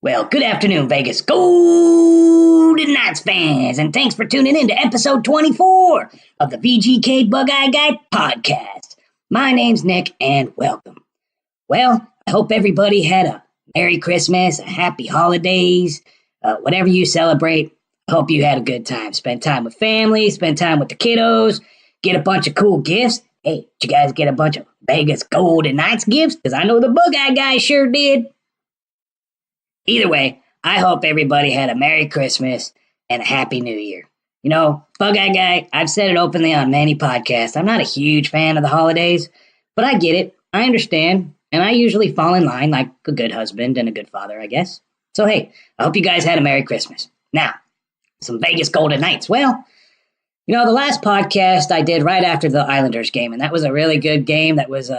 Well, good afternoon, Vegas Golden Knights fans, and thanks for tuning in to episode 24 of the VGKbugeyeGuy Podcast. My name's Nick, and welcome. Well, I hope everybody had a Merry Christmas, a Happy Holidays, whatever you celebrate. I hope you had a good time. Spend time with family, spend time with the kiddos, get a bunch of cool gifts. Hey, did you guys get a bunch of Vegas Golden Knights gifts? Because I know the Bug-Eye guy sure did. Either way, I hope everybody had a Merry Christmas and a Happy New Year. You know, Bug-Eye Guy, I've said it openly on many podcasts. I'm not a huge fan of the holidays, but I get it. I understand, and I usually fall in line like a good husband and a good father, I guess. So, hey, I hope you guys had a Merry Christmas. Now, some Vegas Golden Knights. Well, you know, the last podcast I did right after the Islanders game, and that was a really good game. That was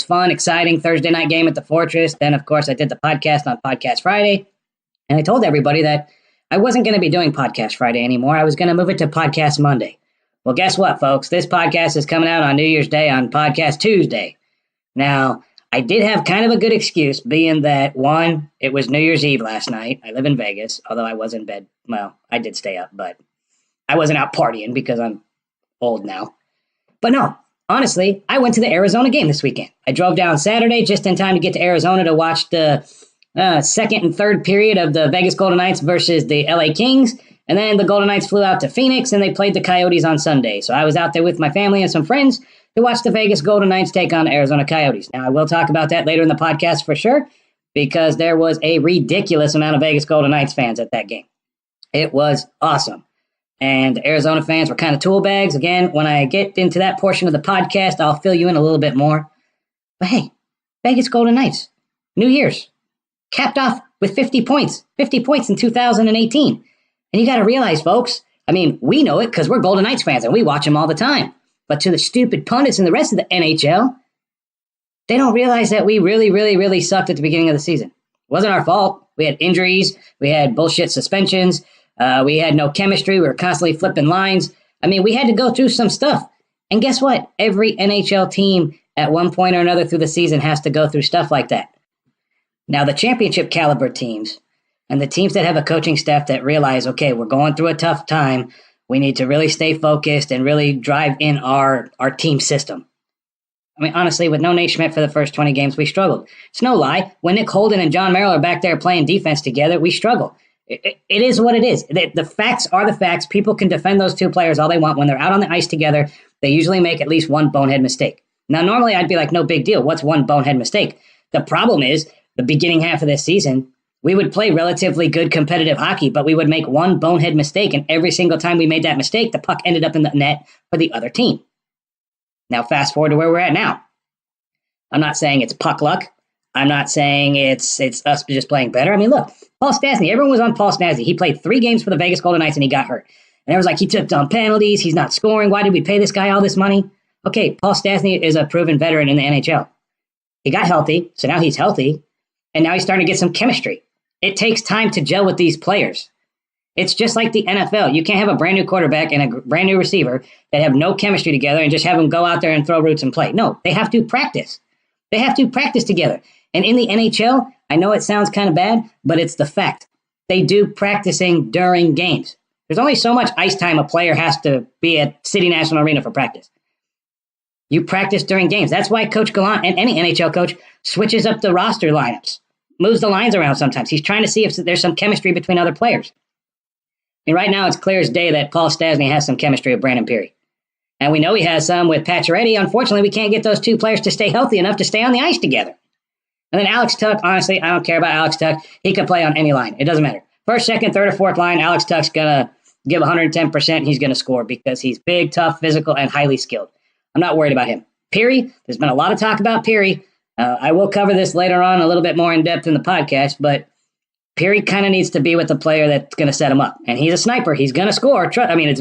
fun, exciting Thursday night game at the Fortress. Then, of course, I did the podcast on Podcast Friday, and I told everybody that I wasn't going to be doing Podcast Friday anymore. I was going to move it to Podcast Monday. Well, guess what, folks? This podcast is coming out on New Year's Day on Podcast Tuesday. Now, I did have kind of a good excuse, being that, one, it was New Year's Eve last night. I live in Vegas, although I was in bed. Well, I did stay up, but I wasn't out partying because I'm old now. But no. Honestly, I went to the Arizona game this weekend. I drove down Saturday just in time to get to Arizona to watch the second and third period of the Vegas Golden Knights versus the LA Kings. And then the Golden Knights flew out to Phoenix and they played the Coyotes on Sunday. So I was out there with my family and some friends to watch the Vegas Golden Knights take on the Arizona Coyotes. Now, I will talk about that later in the podcast for sure, because there was a ridiculous amount of Vegas Golden Knights fans at that game. It was awesome. And the Arizona fans were kind of tool bags. Again, when I get into that portion of the podcast, I'll fill you in a little bit more. But hey, Vegas Golden Knights, New Year's, capped off with 50 points. 50 points in 2018. And you got to realize, folks, I mean, we know it because we're Golden Knights fans and we watch them all the time. But to the stupid pundits and the rest of the NHL, they don't realize that we really sucked at the beginning of the season. It wasn't our fault. We had injuries. We had bullshit suspensions. We had no chemistry. We were constantly flipping lines. I mean, we had to go through some stuff. And guess what? Every NHL team at one point or another through the season has to go through stuff like that. Now, the championship caliber teams and the teams that have a coaching staff that realize, okay, we're going through a tough time. We need to really stay focused and really drive in our team system. I mean, honestly, with no Nate Schmidt for the first 20 games, we struggled. It's no lie. When Nick Holden and John Merrill are back there playing defense together, we struggle. It is what it is. The facts are the facts. People can defend those two players all they want. When they're out on the ice together, they usually make at least one bonehead mistake. Now, normally I'd be like, no big deal. What's one bonehead mistake? The problem is the beginning half of this season, we would play relatively good competitive hockey, but we would make one bonehead mistake. And every single time we made that mistake, the puck ended up in the net for the other team. Now, fast forward to where we're at now. I'm not saying it's puck luck. I'm not saying it's us just playing better. I mean, look, Paul Stastny, everyone was on Paul Stastny. He played 3 games for the Vegas Golden Knights and he got hurt. And everyone's like, he took dumb penalties. He's not scoring. Why did we pay this guy all this money? Okay, Paul Stastny is a proven veteran in the NHL. He got healthy, so now he's healthy. And now he's starting to get some chemistry. It takes time to gel with these players. It's just like the NFL. You can't have a brand new quarterback and a brand new receiver that have no chemistry together and just have them go out there and throw roots and play. No, they have to practice. They have to practice together. And in the NHL, I know it sounds kind of bad, but it's the fact. They do practicing during games. There's only so much ice time a player has to be at City National Arena for practice. You practice during games. That's why Coach Gallant and any NHL coach switches up the roster lineups, moves the lines around sometimes. He's trying to see if there's some chemistry between other players. And right now, it's clear as day that Paul Stastny has some chemistry with Brandon Pirri. And we know he has some with Pacioretty. Unfortunately, we can't get those two players to stay healthy enough to stay on the ice together. And then Alex Tuch, honestly, I don't care about Alex Tuch. He can play on any line. It doesn't matter. First, second, third, or fourth line, Alex Tuch's going to give 110%. And he's going to score because he's big, tough, physical, and highly skilled. I'm not worried about him. Pirri, there's been a lot of talk about Pirri. I will cover this later on a little bit more in depth in the podcast, but Pirri kind of needs to be with the player that's going to set him up. And he's a sniper. He's going to score. I mean, it's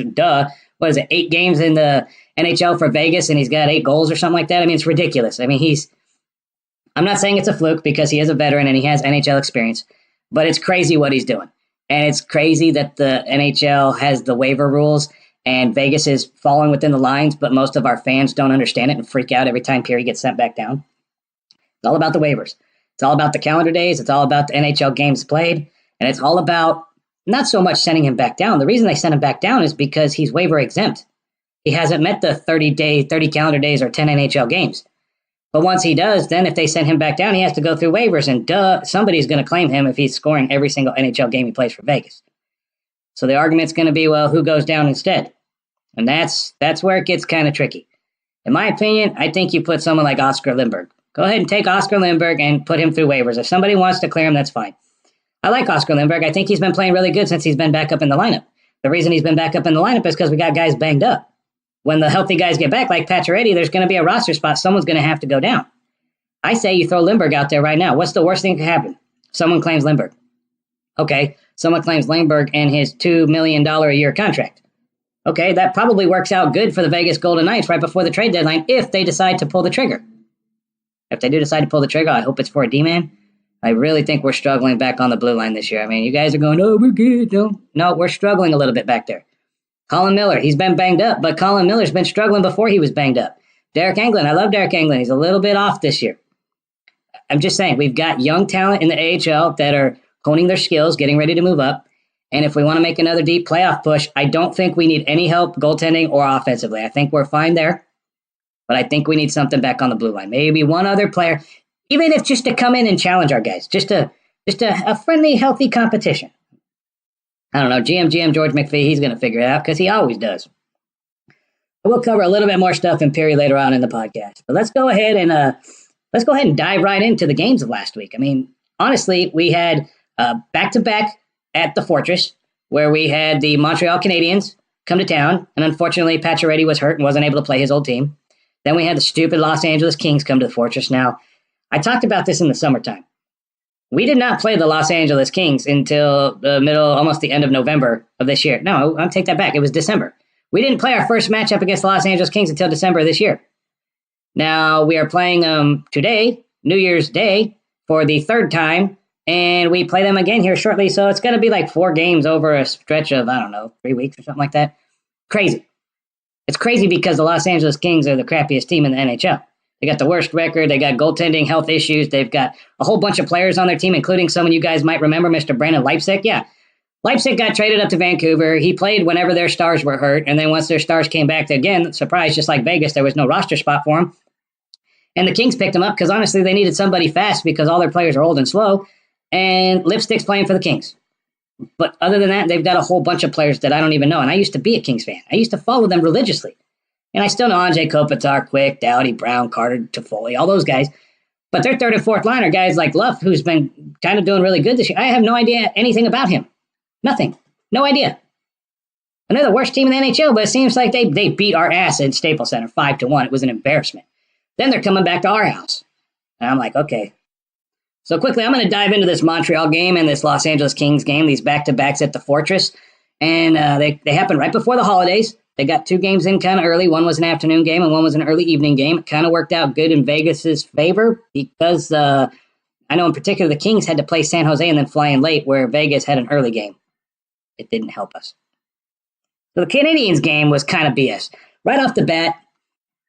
what is it, 8 games in the NHL for Vegas, and he's got 8 goals or something like that? I mean, it's ridiculous. I mean, I'm not saying it's a fluke because he is a veteran and he has NHL experience, but it's crazy what he's doing. And it's crazy that the NHL has the waiver rules and Vegas is falling within the lines, but most of our fans don't understand it and freak out every time Pirri gets sent back down. It's all about the waivers. It's all about the calendar days. It's all about the NHL games played. And it's all about not so much sending him back down. The reason they sent him back down is because he's waiver exempt. He hasn't met the 30 calendar days or 10 NHL games. But once he does, then if they send him back down, he has to go through waivers. And somebody's going to claim him if he's scoring every single NHL game he plays for Vegas. So the argument's going to be, well, who goes down instead? And that's where it gets kind of tricky. In my opinion, I think you put someone like Oscar Lindberg. Go ahead and take Oscar Lindberg and put him through waivers. If somebody wants to clear him, that's fine. I like Oscar Lindberg. I think he's been playing really good since he's been back up in the lineup. The reason he's been back up in the lineup is because we got guys banged up. When the healthy guys get back, like Pacioretty, there's going to be a roster spot. Someone's going to have to go down. I say you throw Lindberg out there right now. What's the worst thing that can happen? Someone claims Lindberg. Okay, someone claims Lindberg and his $2 million a year contract. Okay, that probably works out good for the Vegas Golden Knights right before the trade deadline if they decide to pull the trigger. If they do decide to pull the trigger, I hope it's for a D-man. I really think we're struggling back on the blue line this year. I mean, you guys are going, oh, we're good. No, we're struggling a little bit back there. Colin Miller, he's been banged up, but Colin Miller's been struggling before he was banged up. Derek Englund, I love Derek Englund. He's a little bit off this year. I'm just saying, we've got young talent in the AHL that are honing their skills, getting ready to move up. And if we want to make another deep playoff push, I don't think we need any help goaltending or offensively. I think we're fine there, but I think we need something back on the blue line. Maybe one other player, even if just to come in and challenge our guys, just a friendly, healthy competition. I don't know, GM George McPhee, he's going to figure it out because he always does. We'll cover a little bit more stuff in Pirri later on in the podcast. But let's go ahead and dive right into the games of last week. I mean, honestly, we had back-to-back at the Fortress where we had the Montreal Canadiens come to town, and unfortunately, Pacioretty was hurt and wasn't able to play his old team. Then we had the stupid Los Angeles Kings come to the Fortress. Now, I talked about this in the summertime. We did not play the Los Angeles Kings until the middle, almost the end of November of this year. No, I'll take that back. It was December. We didn't play our first matchup against the Los Angeles Kings until December of this year. Now, we are playing today, New Year's Day, for the third time, and we play them again here shortly. So it's going to be like 4 games over a stretch of, 3 weeks or something like that. Crazy. It's crazy because the Los Angeles Kings are the crappiest team in the NHL. They got the worst record. They got goaltending health issues. They've got a whole bunch of players on their team, including someone you guys might remember, Mr. Brandon Leipsic. Yeah, Leipsic got traded up to Vancouver. He played whenever their stars were hurt, and then once their stars came back, again, surprise, just like Vegas, there was no roster spot for him. And the Kings picked him up because, honestly, they needed somebody fast because all their players are old and slow, and Lipstick's playing for the Kings. But other than that, they've got a whole bunch of players that I don't even know, and I used to be a Kings fan. I used to follow them religiously. And I still know Anze Kopitar, Quick, Doughty, Brown, Carter, Toffoli, all those guys. But their third and fourth line are guys like Luff, who's been kind of doing really good this year. I have no idea anything about him. Nothing. No idea. And they're the worst team in the NHL, but it seems like they beat our ass in Staples Center 5-1. It was an embarrassment. Then they're coming back to our house. And I'm like, okay. So quickly, I'm going to dive into this Montreal game and this Los Angeles Kings game, these back-to-backs at the Fortress. And they happened right before the holidays. They got 2 games in kind of early. One was an afternoon game and one was an early evening game. It kind of worked out good in Vegas's favor because I know in particular the Kings had to play San Jose and then fly in late where Vegas had an early game. It didn't help us. So the Canadiens game was kind of BS. Right off the bat,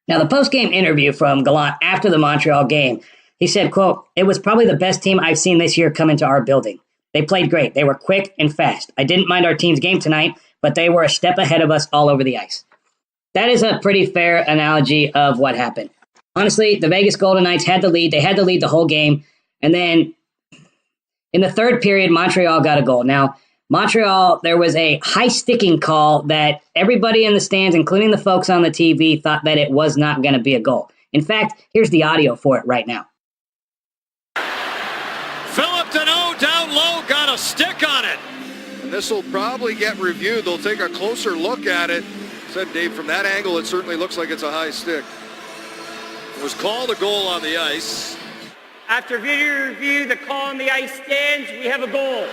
now the post-game interview from Gallant after the Montreal game, he said, quote, "It was probably the best team I've seen this year come into our building. They played great. They were quick and fast. I didn't mind our team's game tonight, but they were a step ahead of us all over the ice." That is a pretty fair analogy of what happened. Honestly, the Vegas Golden Knights had the lead. They had the lead the whole game. And then in the third period, Montreal got a goal. Now, Montreal, there was a high sticking call that everybody in the stands, including the folks on the TV, thought that it was not going to be a goal. In fact, here's the audio for it right now. Philip Deneau down low, got a stick on it. And this will probably get reviewed. They'll take a closer look at it. Said Dave, from that angle, it certainly looks like it's a high stick. It was called a goal on the ice. After video review, the call on the ice stands. We have a goal.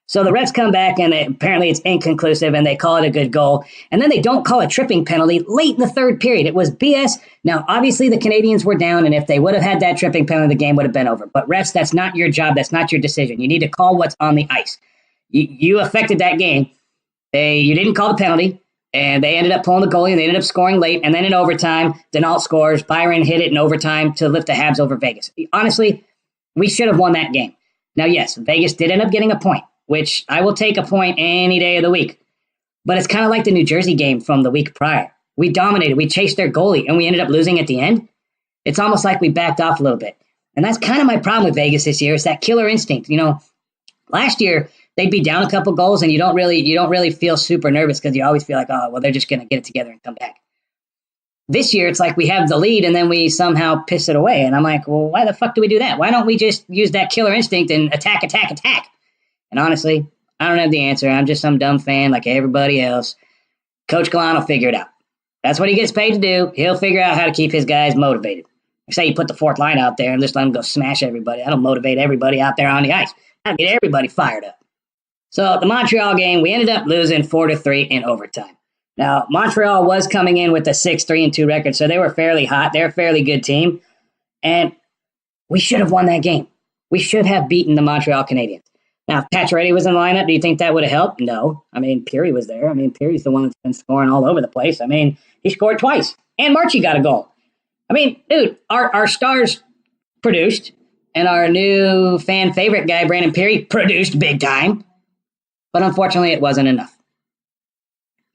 So the refs come back, and apparently it's inconclusive, and they call it a good goal. And then they don't call a tripping penalty late in the third period. It was BS. Now, obviously, the Canadiens were down, and if they would have had that tripping penalty, the game would have been over. But refs, that's not your job. That's not your decision. You need to call what's on the ice. You affected that game. You didn't call the penalty. And they ended up pulling the goalie, and they ended up scoring late. And then in overtime, Denault scores. Byron hit it in overtime to lift the Habs over Vegas. Honestly, we should have won that game. Now, yes, Vegas did end up getting a point, which I will take a point any day of the week. But it's kind of like the New Jersey game from the week prior. We dominated. We chased their goalie, and we ended up losing at the end. It's almost like we backed off a little bit. And that's kind of my problem with Vegas this year. It's that killer instinct. Last year, they'd be down a couple goals, and you don't really feel super nervous because you always feel like, oh, well, they're just going to get it together and come back. This year, it's like we have the lead, and then we somehow piss it away. And I'm like, well, why the fuck do we do that? Why don't we just use that killer instinct and attack? And honestly, I don't have the answer. I'm just some dumb fan like everybody else. Coach Gallant will figure it out. That's what he gets paid to do. He'll figure out how to keep his guys motivated. Say you put the fourth line out there and just let them go smash everybody. I don't motivate everybody out there on the ice. I get everybody fired up. So the Montreal game, we ended up losing 4-3 in overtime. Now, Montreal was coming in with a 6-3-2 record, so they were fairly hot. They're a fairly good team. And we should have won that game. We should have beaten the Montreal Canadiens. Now, if Pacioretty was in the lineup, do you think that would have helped? No. Pirri was there. Pirri's the one that's been scoring all over the place. He scored twice. And Marchie got a goal. Dude, our stars produced, and our new fan favorite guy, Brandon Pirri, produced big time. But unfortunately, it wasn't enough.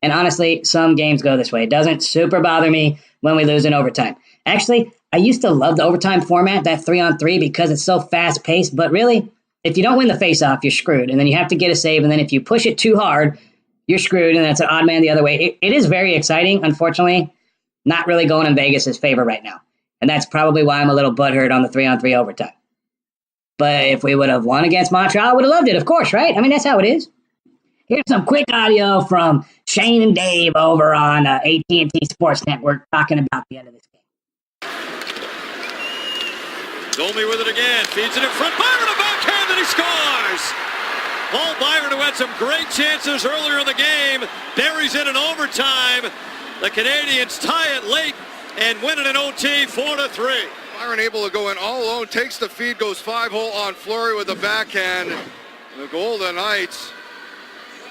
And honestly, some games go this way. It doesn't super bother me when we lose in overtime. Actually, I used to love the overtime format, that 3-on-3, because it's so fast-paced. But really, if you don't win the face-off, you're screwed. And then you have to get a save. And then if you push it too hard, you're screwed. And that's an odd man the other way. It is very exciting. Unfortunately, not really going in Vegas' favor right now. And that's probably why I'm a little butthurt on the 3-on-3 overtime. But if we would have won against Montreal, I would have loved it, of course, right? That's how it is. Here's some quick audio from Shane and Dave over on AT&T Sports Network talking about the end of this game. Domi with it again. Feeds it in front. Byron, a backhand, and he scores! Paul Byron, who had some great chances earlier in the game, buries it in overtime. The Canadians tie it late and win it in OT 4-3. Byron able to go in all alone, takes the feed, goes 5-hole on Fleury with a backhand. The Golden Knights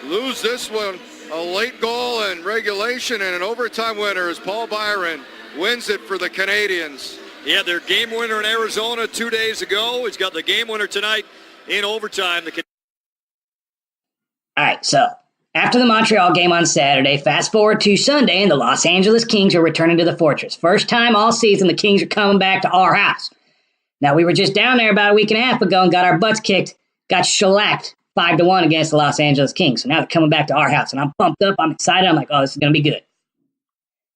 lose this one. A late goal in regulation and an overtime winner as Paul Byron wins it for the Canadians. He had their game winner in Arizona 2 days ago. He's got the game winner tonight in overtime. All right, so after the Montreal game on Saturday, fast forward to Sunday, and the Los Angeles Kings are returning to the Fortress. First time all season, the Kings are coming back to our house. Now, we were just down there about a week and a half ago and got our butts kicked, got shellacked 5-1 against the Los Angeles Kings. So now they're coming back to our house, and I'm pumped up. I'm excited. I'm like, oh, this is going to be good.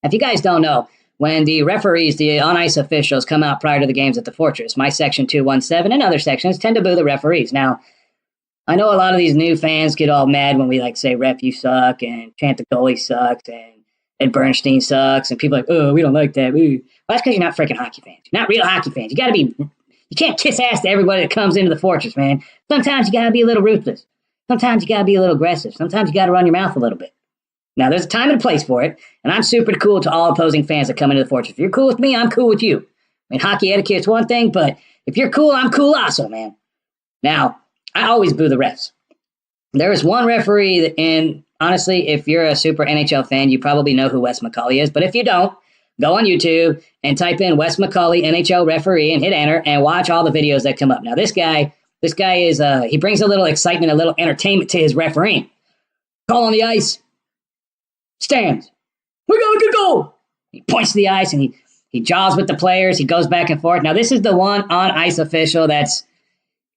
If you guys don't know, when the referees, the on-ice officials, come out prior to the games at the Fortress, my Section 217 and other sections tend to boo the referees. Now, I know a lot of these new fans get all mad when we say, ref, you suck, and chant the goalie sucks, and Bernstein sucks, and people are like, oh, we don't like that. Ooh. Well, that's because you're not freaking hockey fans. You're not real hockey fans. You can't kiss ass to everybody that comes into the Fortress, man. Sometimes you got to be a little ruthless. Sometimes you got to be a little aggressive. Sometimes you got to run your mouth a little bit. Now, there's a time and a place for it, and I'm super cool to all opposing fans that come into the Fortress. If you're cool with me, I'm cool with you. Hockey etiquette is one thing, but if you're cool, I'm cool also, man. Now, I always boo the refs. There is one referee, and honestly, if you're a super NHL fan, you probably know who Wes McCauley is. But if you don't, go on YouTube and type in Wes McCauley NHL referee and hit enter and watch all the videos that come up. Now, this guy is he brings a little excitement, a little entertainment to his refereeing. Call on the ice. Stands. We got a good goal. He points to the ice and he jaws with the players. He goes back and forth. Now, this is the one on-ice official that's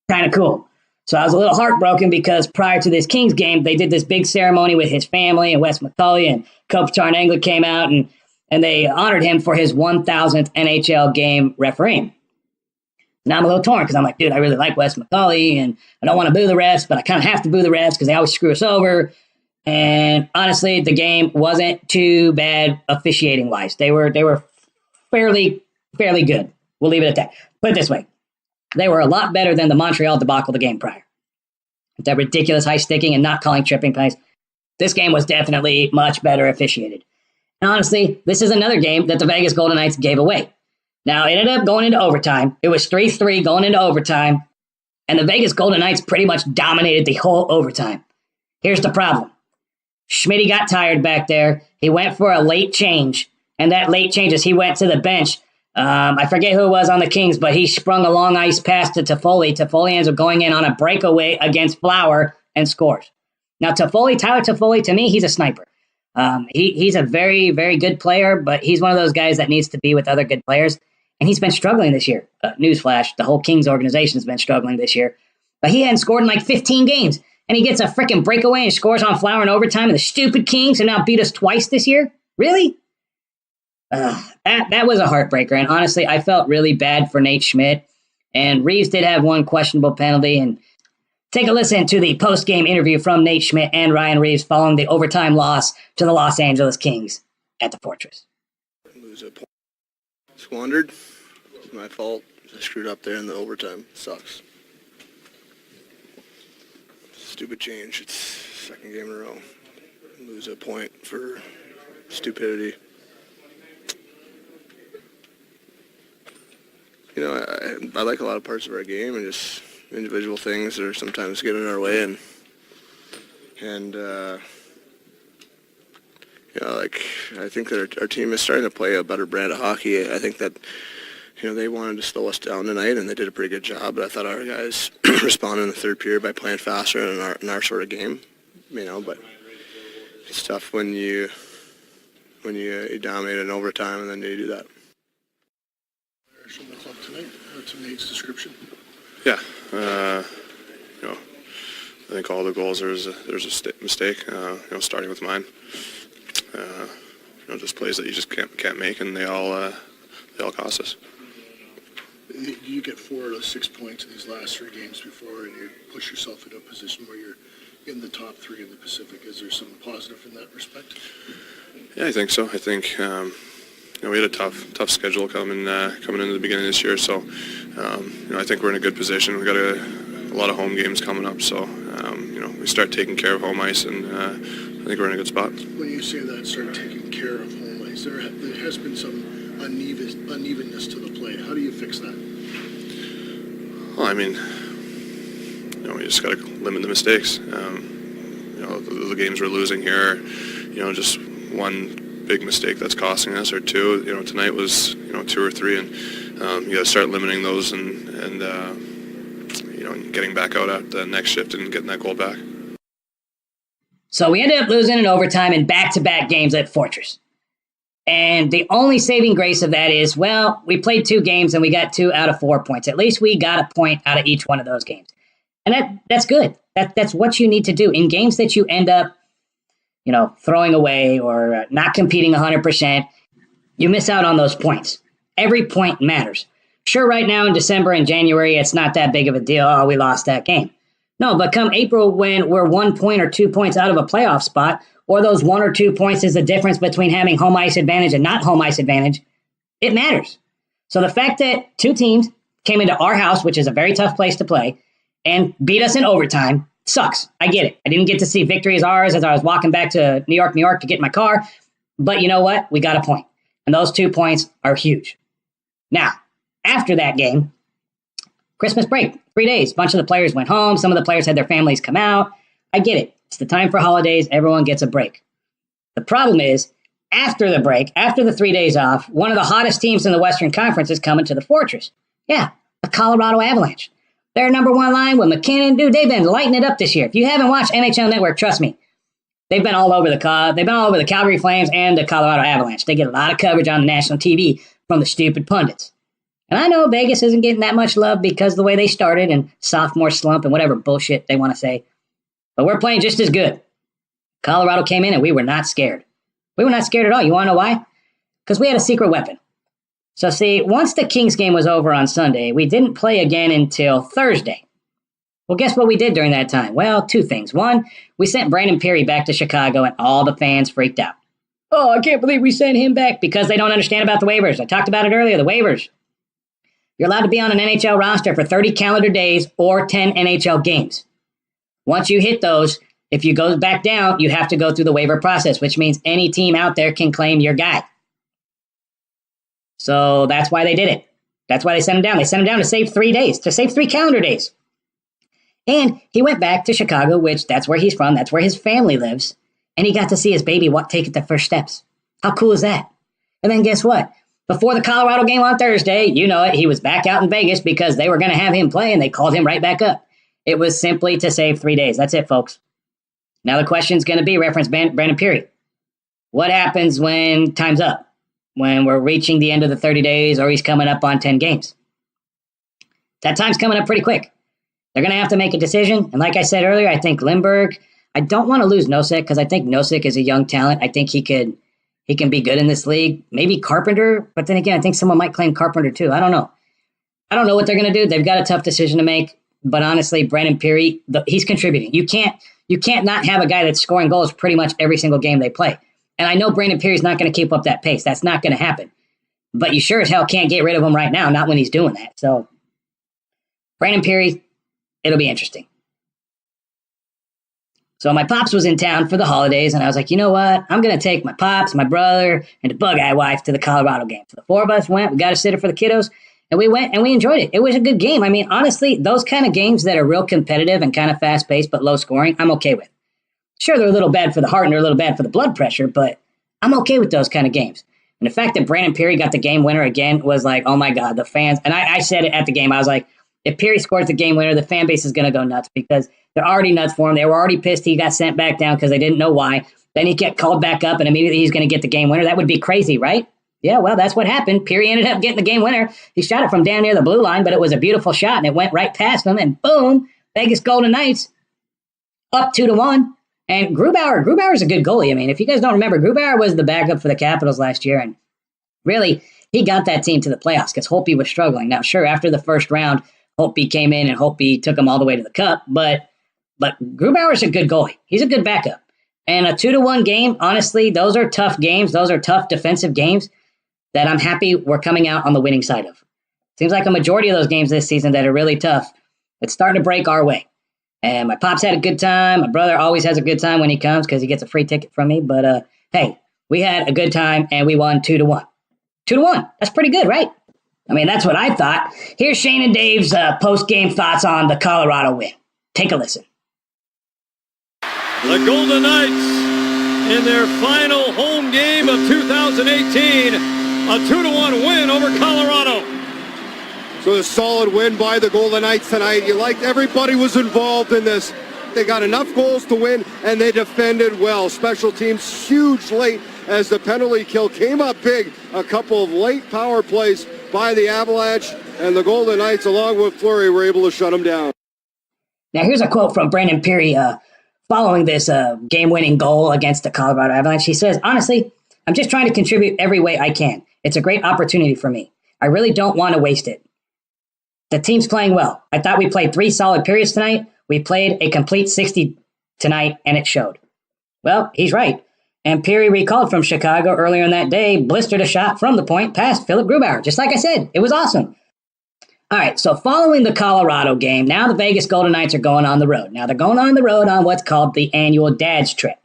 kind of cool. So I was a little heartbroken because prior to this Kings game, they did this big ceremony with his family, and Wes McCauley and Kopitar and Englert came out, and they honored him for his 1,000th NHL game refereeing. Now I'm a little torn because I'm like, dude, I really like Wes McCauley, and I don't want to boo the refs, but I kind of have to boo the refs because they always screw us over. And honestly, the game wasn't too bad officiating-wise. They were fairly good. We'll leave it at that. Put it this way. They were a lot better than the Montreal debacle the game prior. That ridiculous high sticking and not calling tripping plays. This game was definitely much better officiated. And honestly, this is another game that the Vegas Golden Knights gave away. Now, it ended up going into overtime. It was 3-3 going into overtime. And the Vegas Golden Knights pretty much dominated the whole overtime. Here's the problem. Schmitty got tired back there. He went for a late change. And that late change is he went to the bench. I forget who it was on the Kings, but he sprung a long ice pass to Toffoli. Toffoli ends up going in on a breakaway against Flower and scores. Now, Tyler Toffoli, to me, he's a sniper. He's a very, very good player, but he's one of those guys that needs to be with other good players. And he's been struggling this year. Newsflash, the whole Kings organization has been struggling this year. But he hadn't scored in like 15 games. And he gets a freaking breakaway and scores on Flower in overtime. And the stupid Kings have now beat us twice this year? Really? That was a heartbreaker. And honestly, I felt really bad for Nate Schmidt. And Reeves did have one questionable penalty. And take a listen to the post-game interview from Nate Schmidt and Ryan Reeves following the overtime loss to the Los Angeles Kings at the Fortress. Lose a point. Squandered. It's my fault. I screwed up there in the overtime. Sucks. Stupid change. It's second game in a row. Lose a point for stupidity. You know, I like a lot of parts of our game, and just individual things that are sometimes get in our way, and you know, like, I think that our team is starting to play a better brand of hockey. I think that, you know, they wanted to slow us down tonight, and they did a pretty good job, but I thought our guys responded in the third period by playing faster in our sort of game, you know, but it's tough when you dominate in overtime and then you do that. From the club tonight, to Nate's description. Yeah, you know, I think all the goals there's a mistake. You know, starting with mine. You know, just plays that you just can't make, and they all cost us. You get 4 out of 6 points in these last 3 games before, and you push yourself into a position where you're in the top 3 in the Pacific. Is there some positive in that respect? Yeah, I think so. I think. You know, we had a tough schedule coming into the beginning of this year, so you know, I think we're in a good position. We got a lot of home games coming up, so you know, we start taking care of home ice, and I think we're in a good spot. When you say that, start taking care of home ice, there has been some unevenness to the play. How do you fix that? Well, I mean, you know, we just got to limit the mistakes. You know, the games we're losing here, you know, just one big mistake that's costing us, or 2. You know, tonight was, you know, 2 or 3, and you got to start limiting those, and you know, getting back out at the next shift and getting that goal back. So we ended up losing in overtime in back-to-back games at Fortress. And the only saving grace of that is, well, we played 2 games and we got 2 out of 4 points. At least we got a point out of each one of those games. And that's good. That's what you need to do. In games that you end up, you know, throwing away or not competing 100%, you miss out on those points. Every point matters. Sure, right now in December and January, it's not that big of a deal. Oh, we lost that game. No, but come April, when we're 1 point or 2 points out of a playoff spot, or those 1 or 2 points is the difference between having home ice advantage and not home ice advantage, it matters. So the fact that 2 teams came into our house, which is a very tough place to play, and beat us in overtime, sucks. I get it. I didn't get to see victory as ours as I was walking back to New York to get in my car. But you know what? We got a point. And those 2 points are huge. Now, after that game, Christmas break, 3 days. A bunch of the players went home. Some of the players had their families come out. I get it. It's the time for holidays. Everyone gets a break. The problem is, after the break, after the 3 days off, one of the hottest teams in the Western Conference is coming to the Fortress. Yeah, the Colorado Avalanche. Their number 1 line with McKinnon. Dude, they've been lighting it up this year. If you haven't watched NHL Network, trust me. They've been all over the Calgary Flames and the Colorado Avalanche. They get a lot of coverage on national TV from the stupid pundits. And I know Vegas isn't getting that much love because of the way they started and sophomore slump and whatever bullshit they want to say. But we're playing just as good. Colorado came in and we were not scared. We were not scared at all. You want to know why? Because we had a secret weapon. So see, once the Kings game was over on Sunday, we didn't play again until Thursday. Well, guess what we did during that time? Well, 2 things. 1, we sent Brandon Pirri back to Chicago, and all the fans freaked out. Oh, I can't believe we sent him back, because they don't understand about the waivers. I talked about it earlier, the waivers. You're allowed to be on an NHL roster for 30 calendar days or 10 NHL games. Once you hit those, if you go back down, you have to go through the waiver process, which means any team out there can claim your guy. So that's why they did it. That's why they sent him down. They sent him down to save 3 days, to save 3 calendar days. And he went back to Chicago, which that's where he's from. That's where his family lives. And he got to see his baby take the first steps. How cool is that? And then guess what? Before the Colorado game on Thursday, you know it, he was back out in Vegas because they were going to have him play, and they called him right back up. It was simply to save 3 days. That's it, folks. Now the question's going to be, reference Brandon Pirri. What happens when time's up? When we're reaching the end of the 30 days or he's coming up on 10 games? That time's coming up pretty quick. They're going to have to make a decision. And like I said earlier, I think Lindbergh, I don't want to lose Nosek because I think Nosek is a young talent. I think he can be good in this league. Maybe Carpenter, but then again, I think someone might claim Carpenter too. I don't know. I don't know what they're going to do. They've got a tough decision to make. But honestly, Brandon Pirri, he's contributing. You can't not have a guy that's scoring goals pretty much every single game they play. And I know Brandon Pirri's not going to keep up that pace. That's not going to happen. But you sure as hell can't get rid of him right now, not when he's doing that. So, Brandon Pirri, it'll be interesting. So my pops was in town for the holidays, and I was like, you know what? I'm going to take my pops, my brother, and the Bug-Eye wife to the Colorado game. So the four of us went. We got a sitter for the kiddos, and we went, and we enjoyed it. It was a good game. I mean, honestly, those kind of games that are real competitive and kind of fast-paced but low scoring, I'm okay with. Sure, they're a little bad for the heart and they're a little bad for the blood pressure, but I'm okay with those kind of games. And the fact that Brandon Pirri got the game winner again was like, oh my God, the fans. And I said it at the game. I was like, if Pirri scores the game winner, the fan base is going to go nuts because they're already nuts for him. They were already pissed he got sent back down because they didn't know why. Then he get called back up and immediately he's going to get the game winner. That would be crazy, right? Yeah, well, that's what happened. Pirri ended up getting the game winner. He shot it from down near the blue line, but it was a beautiful shot and it went right past him. And boom, Vegas Golden Knights up 2-1. And Grubauer's a good goalie. I mean, if you guys don't remember, Grubauer was the backup for the Capitals last year. And really, he got that team to the playoffs because Holtby was struggling. Now, sure, after the first round, Holtby came in and Holtby took them all the way to the cup. But Grubauer's a good goalie. He's a good backup. And a 2-1 game, honestly, those are tough games. Those are tough defensive games that I'm happy we're coming out on the winning side of. Seems like a majority of those games this season that are really tough, it's starting to break our way. And my pops had a good time. My brother always has a good time when he comes because he gets a free ticket from me. But, hey, we had a good time and we won 2-1. 2-1. That's pretty good, right? I mean, that's what I thought. Here's Shane and Dave's post-game thoughts on the Colorado win. Take a listen. The Golden Knights in their final home game of 2018, a 2-1 win over Colorado. So a solid win by the Golden Knights tonight. You liked everybody was involved in this. They got enough goals to win, and they defended well. Special teams huge late as the penalty kill came up big. A couple of late power plays by the Avalanche, and the Golden Knights, along with Fleury, were able to shut them down. Now, here's a quote from Brandon Pirri following this game-winning goal against the Colorado Avalanche. He says, honestly, I'm just trying to contribute every way I can. It's a great opportunity for me. I really don't want to waste it. The team's playing well. I thought we played 3 solid periods tonight. We played a complete 60 tonight, and it showed. Well, he's right. And Pirri, recalled from Chicago earlier in that day, blistered a shot from the point past Philip Grubauer. Just like I said, it was awesome. All right, so following the Colorado game, now the Vegas Golden Knights are going on the road. Now they're going on the road on what's called the annual Dad's Trip.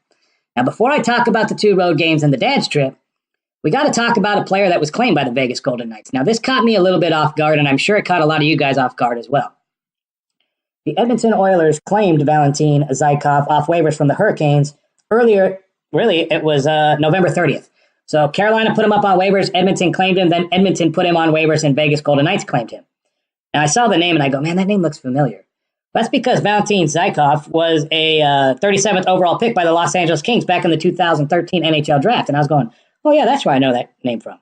Now before I talk about the 2 road games and the Dad's Trip, we got to talk about a player that was claimed by the Vegas Golden Knights. Now this caught me a little bit off guard, and I'm sure it caught a lot of you guys off guard as well. The Edmonton Oilers claimed Valentin Zykov off waivers from the Hurricanes earlier. Really, it was November 30th. So Carolina put him up on waivers, Edmonton claimed him, then Edmonton put him on waivers, and Vegas Golden Knights claimed him. And I saw the name, and I go, man, that name looks familiar. That's because Valentin Zykov was a 37th overall pick by the Los Angeles Kings back in the 2013 NHL draft. And I was going, oh, yeah, that's where I know that name from.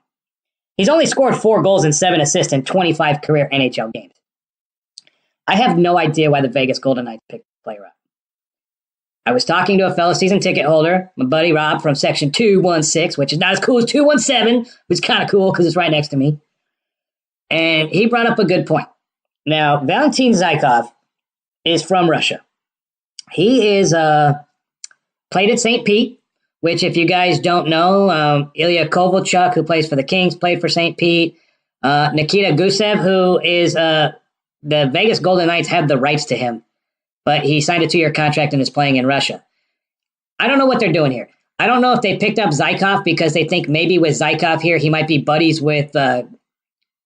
He's only scored 4 goals and 7 assists in 25 career NHL games. I have no idea why the Vegas Golden Knights picked the player up. I was talking to a fellow season ticket holder, my buddy Rob from section 216, which is not as cool as 217, but it's kind of cool because it's right next to me. And he brought up a good point. Now, Valentin Zykov is from Russia. He is played at St. Pete, which if you guys don't know, Ilya Kovalchuk, who plays for the Kings, played for St. Pete. Nikita Gusev, who is the Vegas Golden Knights have the rights to him, but he signed a 2-year contract and is playing in Russia. I don't know what they're doing here. I don't know if they picked up Zykov because they think maybe with Zykov here, he might be buddies with,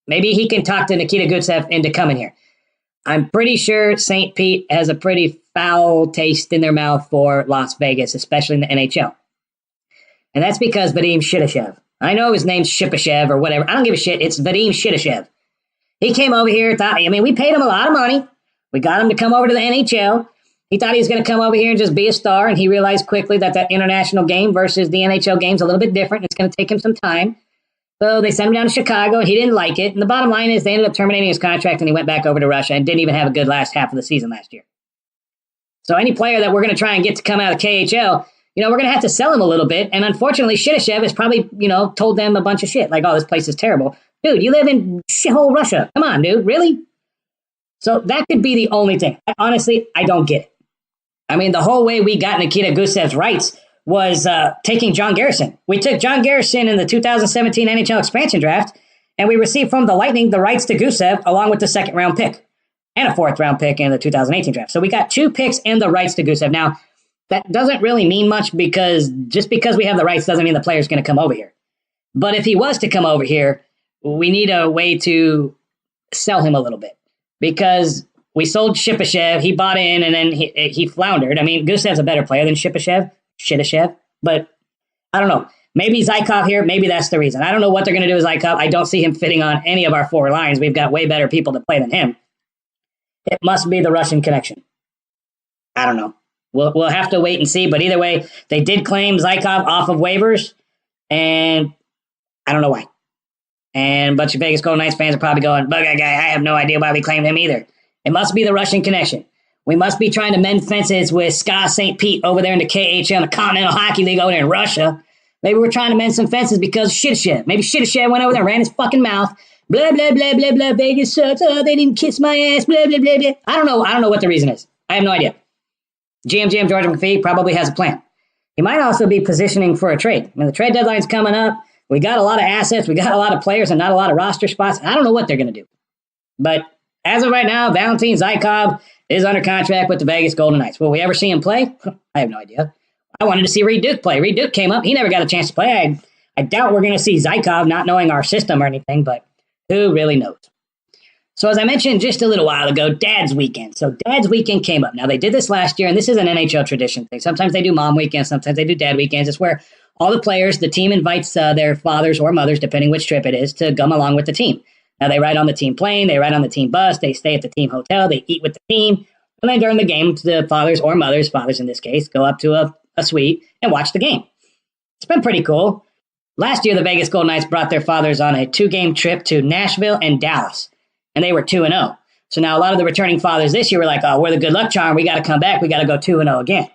maybe he can talk to Nikita Gusev into coming here. I'm pretty sure St. Pete has a pretty foul taste in their mouth for Las Vegas, especially in the NHL. And that's because Vadim Shidashev. I know his name's Shipashev or whatever. I don't give a shit. It's Vadim Shidashev. He came over here, we paid him a lot of money. We got him to come over to the NHL. He thought he was going to come over here and just be a star, and he realized quickly that international game versus the NHL game is a little bit different. It's going to take him some time. So they sent him down to Chicago. He didn't like it. And the bottom line is they ended up terminating his contract, and he went back over to Russia and didn't even have a good last half of the season last year. So any player that we're going to try and get to come out of KHL, we're going to have to sell him a little bit. And unfortunately, Shidashev has probably, told them a bunch of shit. Like, oh, this place is terrible. Dude, you live in shithole Russia. Come on, dude. Really? So that could be the only thing. Honestly, I don't get it. The whole way we got Nikita Gusev's rights was taking John Garrison. We took John Garrison in the 2017 NHL expansion draft, and we received from the Lightning the rights to Gusev along with the second-round pick and a fourth-round pick in the 2018 draft. So we got 2 picks and the rights to Gusev. Now, that doesn't really mean much because just because we have the rights doesn't mean the player's going to come over here. But if he was to come over here, we need a way to sell him a little bit because we sold Shipashev, he bought in, and then he floundered. Gusev's a better player than Shidashev, but I don't know. Maybe Zykov here, maybe that's the reason. I don't know what they're going to do with Zykov. I don't see him fitting on any of our 4 lines. We've got way better people to play than him. It must be the Russian connection. I don't know. We'll have to wait and see, but either way, they did claim Zykov off of waivers, and I don't know why. And a bunch of Vegas Golden Knights fans are probably going, Bug-Eye Guy, I have no idea why we claimed him either. It must be the Russian connection. We must be trying to mend fences with SKA St. Pete over there in the KHL, the Continental Hockey League over there in Russia. Maybe we're trying to mend some fences because Shidashev. Maybe Shidashev went over there and ran his fucking mouth. Blah, blah, blah, blah, blah. Vegas sucks. Oh, they didn't kiss my ass. Blah, blah, blah, blah. I don't know what the reason is. I have no idea. GM George McPhee probably has a plan. He might also be positioning for a trade. The trade deadline's coming up. We got a lot of assets. We got a lot of players and not a lot of roster spots. I don't know what they're going to do. But as of right now, Valentin Zykov is under contract with the Vegas Golden Knights. Will we ever see him play? I have no idea. I wanted to see Reed Duke play. Reed Duke came up. He never got a chance to play. I doubt we're going to see Zykov not knowing our system or anything, but who really knows? So as I mentioned just a little while ago, Dad's Weekend. So Dad's Weekend came up. Now, they did this last year, and this is an NHL tradition thing. Sometimes they do Mom Weekends. Sometimes they do Dad Weekends. It's where all the players, the team invites their fathers or mothers, depending which trip it is, to come along with the team. Now, they ride on the team plane, they ride on the team bus, they stay at the team hotel, they eat with the team, and then during the game, the fathers or mothers, fathers in this case, go up to a suite and watch the game. It's been pretty cool. Last year, the Vegas Golden Knights brought their fathers on a 2-game trip to Nashville and Dallas, and they were 2-0. So now a lot of the returning fathers this year were like, oh, we're the good luck charm, we got to come back, we got to go 2-0 again.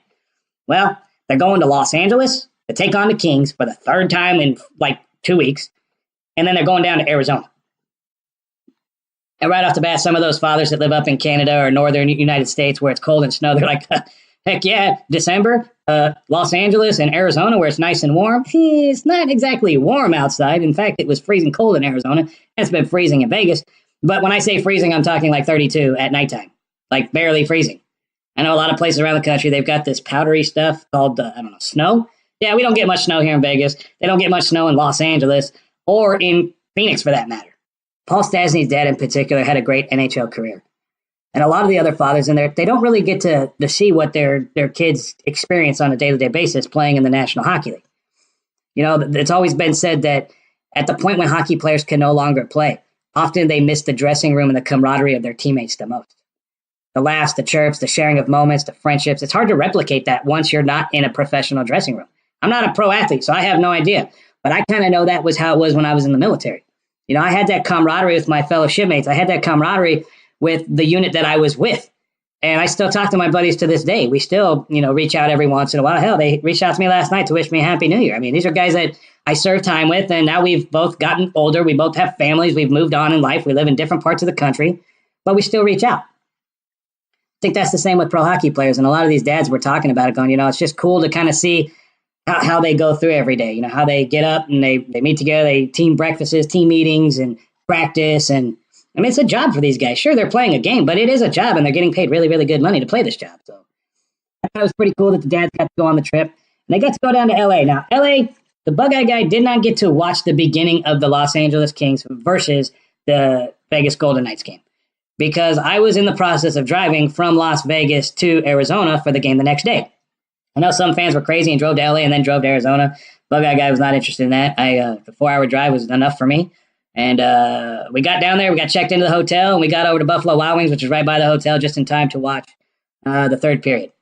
Well, they're going to Los Angeles to take on the Kings for the 3rd time in 2 weeks, and then they're going down to Arizona. And right off the bat, some of those fathers that live up in Canada or northern United States where it's cold and snow, they're like, heck yeah, December, Los Angeles and Arizona where it's nice and warm. It's not exactly warm outside. In fact, it was freezing cold in Arizona, and it's been freezing in Vegas. But when I say freezing, I'm talking like 32 at nighttime, like barely freezing. I know a lot of places around the country, they've got this powdery stuff called, snow. Yeah, we don't get much snow here in Vegas. They don't get much snow in Los Angeles or in Phoenix for that matter. Paul Stastny's dad in particular had a great NHL career. And a lot of the other fathers in there, they don't really get to see what their kids experience on a day-to-day basis playing in the National Hockey League. It's always been said that at the point when hockey players can no longer play, often they miss the dressing room and the camaraderie of their teammates the most. The laughs, the chirps, the sharing of moments, the friendships. It's hard to replicate that once you're not in a professional dressing room. I'm not a pro athlete, so I have no idea. But I kind of know that was how it was when I was in the military. I had that camaraderie with my fellow shipmates. I had that camaraderie with the unit that I was with. And I still talk to my buddies to this day. We still, reach out every once in a while. Hell, they reached out to me last night to wish me a Happy New Year. These are guys that I served time with, and now we've both gotten older. We both have families. We've moved on in life. We live in different parts of the country, but we still reach out. I think that's the same with pro hockey players. And a lot of these dads were talking about it, going, it's just cool to kind of see how they go through every day, how they get up and they meet together, they team breakfasts, team meetings and practice. And it's a job for these guys. Sure, they're playing a game, but it is a job and they're getting paid really, really good money to play this job. So I thought it was pretty cool that the dads got to go on the trip and they got to go down to LA. Now, LA, the Bug-Eye Guy did not get to watch the beginning of the Los Angeles Kings versus the Vegas Golden Knights game. because I was in the process of driving from Las Vegas to Arizona for the game the next day. I know some fans were crazy and drove to LA and then drove to Arizona. Bug-Eye Guy was not interested in that. The 4-hour drive was enough for me. And we got down there, we got checked into the hotel, and we got over to Buffalo Wild Wings, which is right by the hotel, just in time to watch the third period.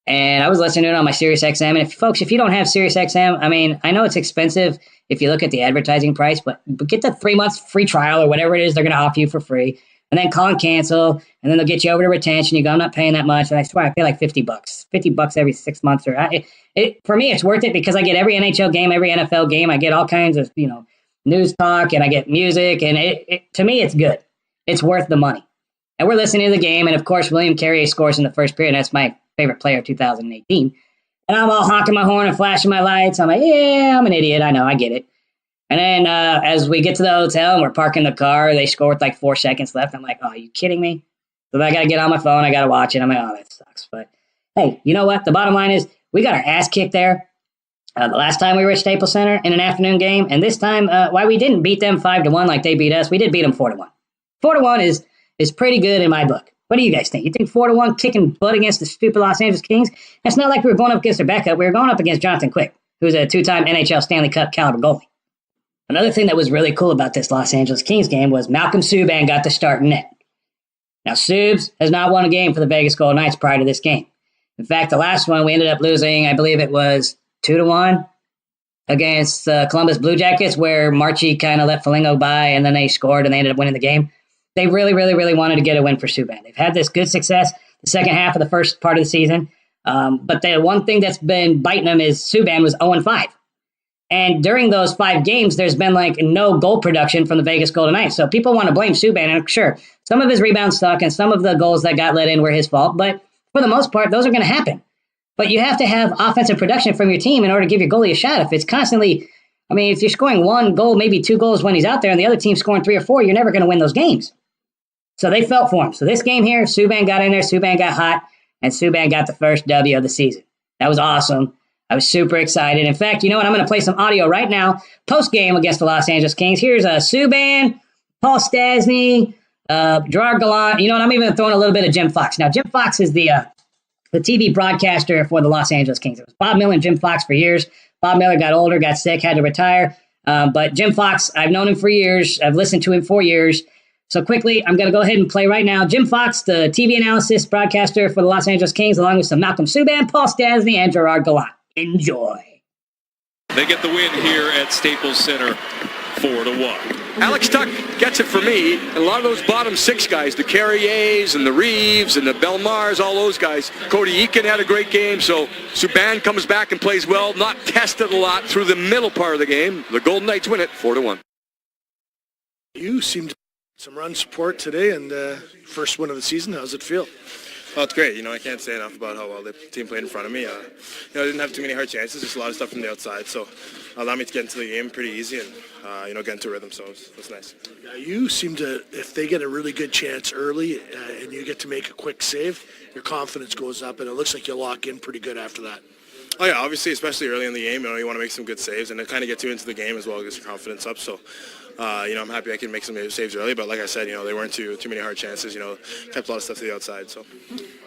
And I was listening to it on my SiriusXM. And if you don't have SiriusXM, I mean, I know it's expensive if you look at the advertising price, but get the 3 months free trial or whatever it is they're going to offer you for free. And then call and cancel, and then they'll get you over to retention. You go, I'm not paying that much. And I swear, I pay like $50. $50 every 6 months. For me, it's worth it because I get every NHL game, every NFL game. I get all kinds of, news talk, and I get music. And to me, it's good. It's worth the money. And we're listening to the game. And of course, William Carrier scores in the first period. That's my favorite player of 2018. And I'm all honking my horn and flashing my lights. I'm like, yeah, I'm an idiot. I know. I get it. And then as we get to the hotel and we're parking the car, they score with like 4 seconds left. I'm like, oh, are you kidding me? So I got to get on my phone. I got to watch it. I'm like, oh, that sucks. But hey, you know what? The bottom line is we got our ass kicked there. The last time we were at Staples Center in an afternoon game. And this time, why we didn't beat them 5-1 like they beat us, we did beat them 4-1. 4-1 is pretty good in my book. What do you guys think? You think 4-1 kicking butt against the stupid Los Angeles Kings? It's not like we were going up against their backup. We were going up against Jonathan Quick, who's a 2-time NHL Stanley Cup caliber goalie. Another thing that was really cool about this Los Angeles Kings game was Malcolm Subban got the start in net. Now, Subs has not won a game for the Vegas Golden Knights prior to this game. In fact, the last one we ended up losing, I believe it was 2-1 against Columbus Blue Jackets, where Marchie kind of let Foligno by, and then they scored and they ended up winning the game. They really, really, really wanted to get a win for Subban. They've had this good success the second half of the first part of the season, but the one thing that's been biting them is Subban was 0-5. And during those 5 games, there's been like no goal production from the Vegas Golden Knights. So people want to blame Subban. And sure, some of his rebounds suck and some of the goals that got let in were his fault. But for the most part, those are going to happen. But you have to have offensive production from your team in order to give your goalie a shot. If it's constantly, if you're scoring 1 goal, maybe 2 goals when he's out there and the other team's scoring 3 or 4, you're never going to win those games. So they felt for him. So this game here, Subban got in there, Subban got hot, and Subban got the first W of the season. That was awesome. I was super excited. In fact, you know what? I'm going to play some audio right now, post-game against the Los Angeles Kings. Here's Subban, Paul Stastny, Gerard Gallant. You know what? I'm even throwing a little bit of Jim Fox. Now, Jim Fox is the TV broadcaster for the Los Angeles Kings. It was Bob Miller and Jim Fox for years. Bob Miller got older, got sick, had to retire. But Jim Fox, I've known him for years. I've listened to him for years. So quickly, I'm going to go ahead and play right now. Jim Fox, the TV analysis broadcaster for the Los Angeles Kings, along with some Malcolm Subban, Paul Stastny, and Gerard Gallant. Enjoy. They get the win here at Staples Center, 4-1. Alex Tuck gets it for me. And a lot of those bottom 6 guys, the Carriers and the Reeves and the Belmars, all those guys. Cody Eakin had a great game, so Subban comes back and plays well. Not tested a lot through the middle part of the game. The Golden Knights win it 4-1. You seemed some run support today, and first win of the season. How's it feel? Well, it's great. I can't say enough about how well the team played in front of me. I didn't have too many hard chances, just a lot of stuff from the outside. So allowed me to get into the game pretty easy and, get into rhythm. So it's nice. Yeah, you seem to, if they get a really good chance early and you get to make a quick save, your confidence goes up, and it looks like you lock in pretty good after that. Oh, yeah, obviously, especially early in the game, you want to make some good saves, and it kind of gets you into the game as well, gets your confidence up. So, I'm happy I can make some saves early, but like I said, they weren't too many hard chances, kept a lot of stuff to the outside. So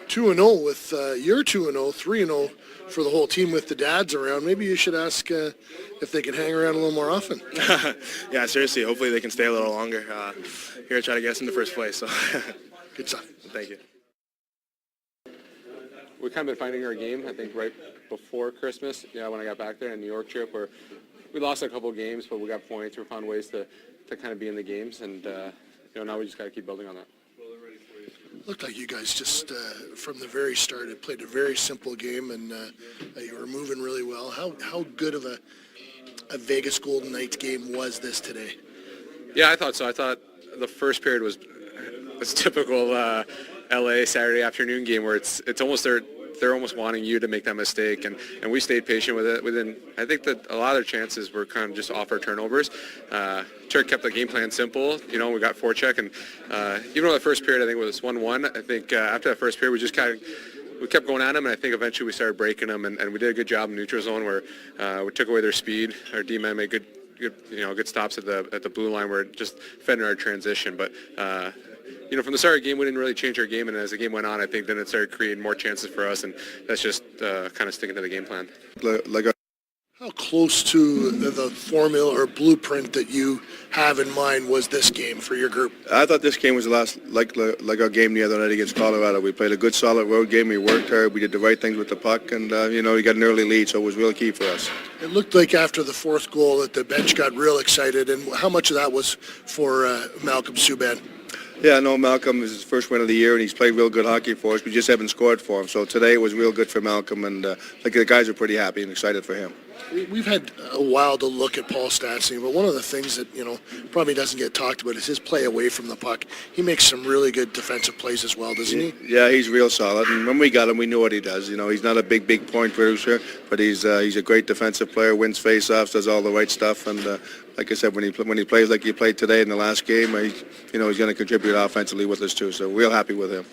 2-0 with your 2-0, 3-0 for the whole team with the dads around. Maybe you should ask if they can hang around a little more often. Yeah, seriously, hopefully they can stay a little longer here, try to get us in the first place. So good stuff. Thank you. We've kind of been finding our game, I think, right before Christmas. When I got back there in the New York trip, where we lost a couple of games, but we got points. We found ways to kind of be in the games, and now we just got to keep building on that. Looked like you guys just from the very start had played a very simple game, and you were moving really well. How good of a Vegas Golden Knights game was this today? Yeah, I thought so. I thought the first period was typical LA Saturday afternoon game where it's almost they're almost wanting you to make that mistake, and we stayed patient with it. I think that a lot of their chances were kind of just off our turnovers. Turk kept the game plan simple. We got forecheck, and even though the first period I think was 1-1, I think after that first period we kept going at them, and I think eventually we started breaking them, and we did a good job in neutral zone where we took away their speed. Our D-men made good stops at the blue line where it just fed in our transition, but from the start of the game, we didn't really change our game, and as the game went on, I think then it started creating more chances for us, and that's just kind of sticking to the game plan. How close to the formula or blueprint that you have in mind was this game for your group? I thought this game was the last, like our game the other night against Colorado. We played a good, solid road game. We worked hard. We did the right things with the puck, and, we got an early lead, so it was really key for us. It looked like after the fourth goal that the bench got real excited, and how much of that was for Malcolm Subban? Yeah, no, Malcolm is his first win of the year, and he's played real good hockey for us. We just haven't scored for him. So today it was real good for Malcolm, and the guys are pretty happy and excited for him. We've had a while to look at Paul Stastny, but one of the things that, probably doesn't get talked about is his play away from the puck. He makes some really good defensive plays as well, doesn't he? Yeah, he's real solid, and when we got him, we knew what he does. He's not a big point producer, but he's a great defensive player, wins face-offs, does all the right stuff, and like I said, when he plays like he played today in the last game, he's going to contribute offensively with us too, so real happy with him.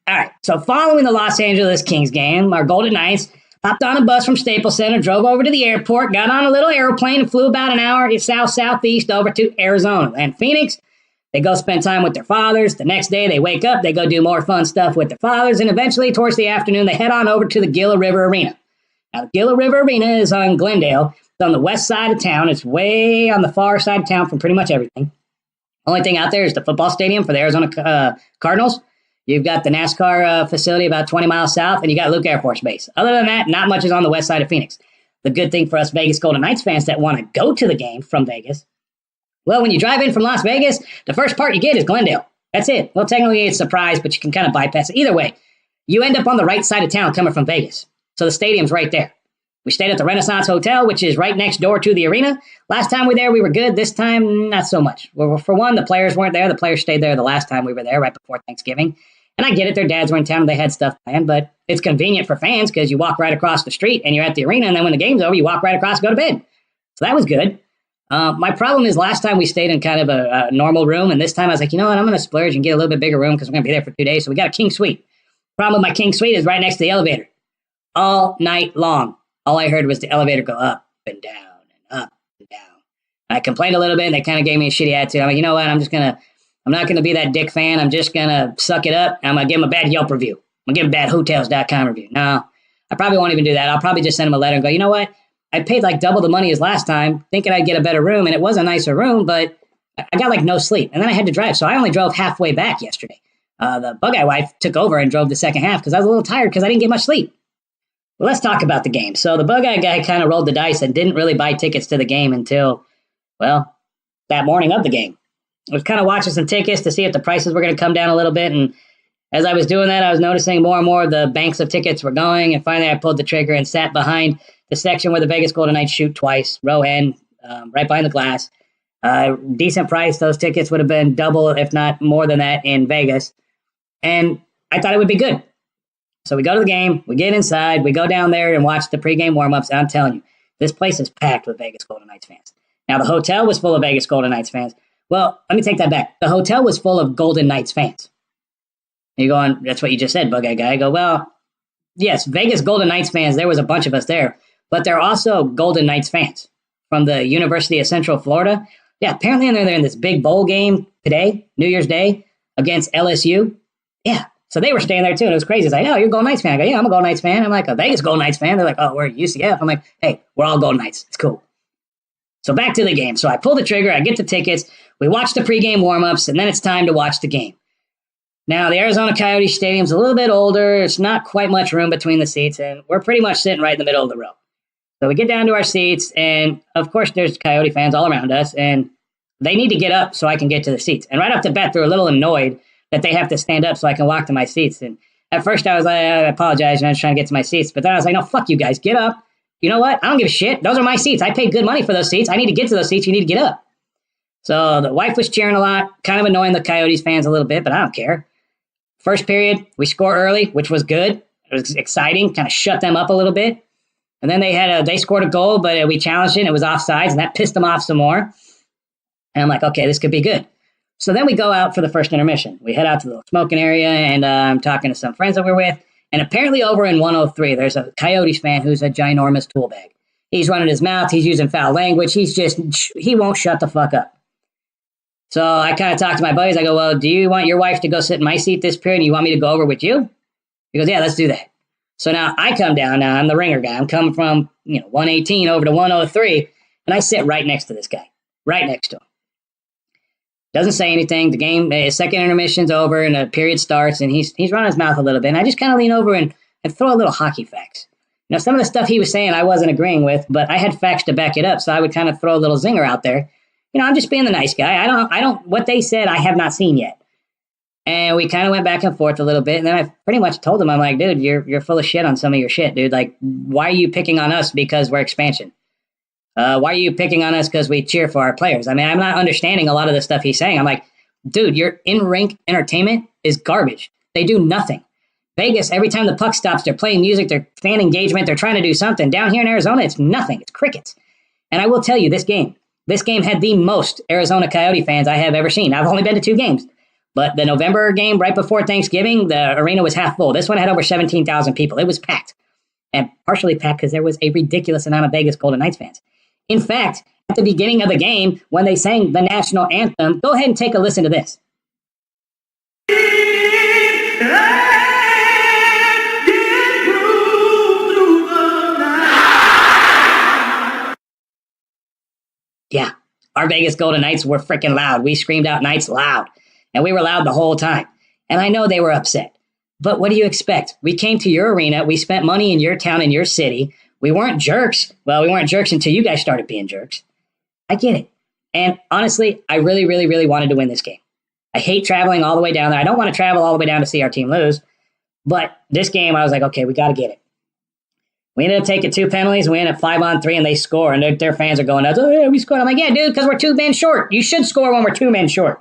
All right, so following the Los Angeles Kings game, our Golden Knights hopped on a bus from Staples Center, drove over to the airport, got on a little airplane, and flew about an hour south-southeast over to Arizona. And Phoenix, they go spend time with their fathers. The next day, they wake up, they go do more fun stuff with their fathers, and eventually, towards the afternoon, they head on over to the Gila River Arena. Now, the Gila River Arena is on Glendale. It's on the west side of town. It's way on the far side of town from pretty much everything. Only thing out there is the football stadium for the Arizona Cardinals. You've got the NASCAR facility about 20 miles south, and you got Luke Air Force Base. Other than that, not much is on the west side of Phoenix. The good thing for us Vegas Golden Knights fans that want to go to the game from Vegas, well, when you drive in from Las Vegas, the first part you get is Glendale. That's it. Well, technically it's Surprise, but you can kind of bypass it. Either way, you end up on the right side of town coming from Vegas. So the stadium's right there. We stayed at the Renaissance Hotel, which is right next door to the arena. Last time we were there, we were good. This time, not so much. Well, for one, the players weren't there. The players stayed there the last time we were there, right before Thanksgiving. And I get it, their dads were in town and they had stuff planned, but it's convenient for fans because you walk right across the street and you're at the arena, and then when the game's over, you walk right across and go to bed. So that was good. My problem is last time we stayed in kind of a normal room, and this time I was like, you know what, I'm going to splurge and get a little bit bigger room because we're going to be there for 2 days. So we got a king suite. Problem with my king suite is right next to the elevator. All night long, all I heard was the elevator go up and down and up and down. And I complained a little bit, and they kind of gave me a shitty attitude. I'm like, you know what, I'm not going to be that dick fan. I'm just going to suck it up. I'm going to give them a bad Yelp review. I'm going to give them a bad Hotels.com review. No, I probably won't even do that. I'll probably just send them a letter and go, you know what? I paid like double the money as last time, thinking I'd get a better room, and it was a nicer room, but I got like no sleep. And then I had to drive, so I only drove halfway back yesterday. The Bug-Eye wife took over and drove the second half because I was a little tired because I didn't get much sleep. Well, let's talk about the game. So the Bug-Eye guy kind of rolled the dice and didn't really buy tickets to the game until, well, that morning of the game. I was kind of watching some tickets to see if the prices were going to come down a little bit, and as I was doing that, I was noticing more and more the banks of tickets were going, and finally I pulled the trigger and sat behind the section where the Vegas Golden Knights shoot twice, row N, right behind the glass. Decent price. Those tickets would have been double, if not more than that, in Vegas. And I thought it would be good. So we go to the game, we get inside, we go down there and watch the pregame warm-ups. And I'm telling you, this place is packed with Vegas Golden Knights fans. Now, the hotel was full of Vegas Golden Knights fans. Well, let me take that back. The hotel was full of Golden Knights fans. And you're going, that's what you just said, Bug-Eye guy. I go, well, yes, Vegas Golden Knights fans, there was a bunch of us there. But they're also Golden Knights fans from the University of Central Florida. Yeah, apparently they're in this big bowl game today, New Year's Day, against LSU. Yeah, so they were staying there too, and it was crazy. It's like, oh, you're a Golden Knights fan. I go, yeah, I'm a Golden Knights fan. I'm like, a Vegas Golden Knights fan. They're like, oh, we're at UCF. I'm like, hey, we're all Golden Knights. It's cool. So back to the game. So I pull the trigger. I get the tickets. We watch the pregame warm-ups, and then it's time to watch the game. Now, the Arizona Coyotes stadium's a little bit older. It's not quite much room between the seats, and we're pretty much sitting right in the middle of the row. So we get down to our seats, and of course, there's Coyote fans all around us, and they need to get up so I can get to the seats. And right off the bat, they're a little annoyed that they have to stand up so I can walk to my seats. And at first, I was like, I apologize, and I was trying to get to my seats. But then I was like, no, fuck you guys, get up. You know what? I don't give a shit. Those are my seats. I paid good money for those seats. I need to get to those seats. You need to get up. So the wife was cheering a lot, kind of annoying the Coyotes fans a little bit, but I don't care. First period, we score early, which was good. It was exciting, kind of shut them up a little bit. And then they scored a goal, but we challenged it, and it was offsides, and that pissed them off some more. And I'm like, okay, this could be good. So then we go out for the first intermission. We head out to the smoking area, and I'm talking to some friends that we're with. And apparently over in 103, there's a Coyotes fan who's a ginormous tool bag. He's running his mouth. He's using foul language. He won't shut the fuck up. So I kind of talked to my buddies. I go, well, do you want your wife to go sit in my seat this period and you want me to go over with you? He goes, yeah, let's do that. So now I come down. Now I'm the ringer guy. I'm coming from 118 over to 103, and I sit right next to this guy, right next to him. Doesn't say anything. The game, his second intermission's over, and the period starts, and he's running his mouth a little bit. And I just kind of lean over and throw a little hockey facts. Some of the stuff he was saying I wasn't agreeing with, but I had facts to back it up, so I would kind of throw a little zinger out there. I'm just being the nice guy. I don't. What they said, I have not seen yet. And we kind of went back and forth a little bit, and then I pretty much told him, I'm like, dude, you're full of shit on some of your shit, dude. Like, why are you picking on us because we're expansion? Why are you picking on us because we cheer for our players? I mean, I'm not understanding a lot of the stuff he's saying. I'm like, dude, your in-rink entertainment is garbage. They do nothing. Vegas, every time the puck stops, they're playing music, they're fan engagement, they're trying to do something. Down here in Arizona, it's nothing. It's crickets. And I will tell you, this game had the most Arizona Coyote fans I have ever seen. I've only been to 2 games. But the November game right before Thanksgiving, the arena was half full. This one had over 17,000 people. It was packed. And partially packed because there was a ridiculous amount of Vegas Golden Knights fans. In fact, at the beginning of the game, when they sang the national anthem, go ahead and take a listen to this. Yeah, our Vegas Golden Knights were freaking loud. We screamed out Knights loud. And we were loud the whole time. And I know they were upset. But what do you expect? We came to your arena. We spent money in your town, in your city. We weren't jerks. Well, we weren't jerks until you guys started being jerks. I get it. And honestly, I really, really, really wanted to win this game. I hate traveling all the way down there. I don't want to travel all the way down to see our team lose. But this game, I was like, okay, we got to get it. We ended up taking 2 penalties. We ended up 5-on-3, and they score. And their fans are going, oh, yeah, we scored. I'm like, yeah, dude, because we're 2 men short. You should score when we're 2 men short.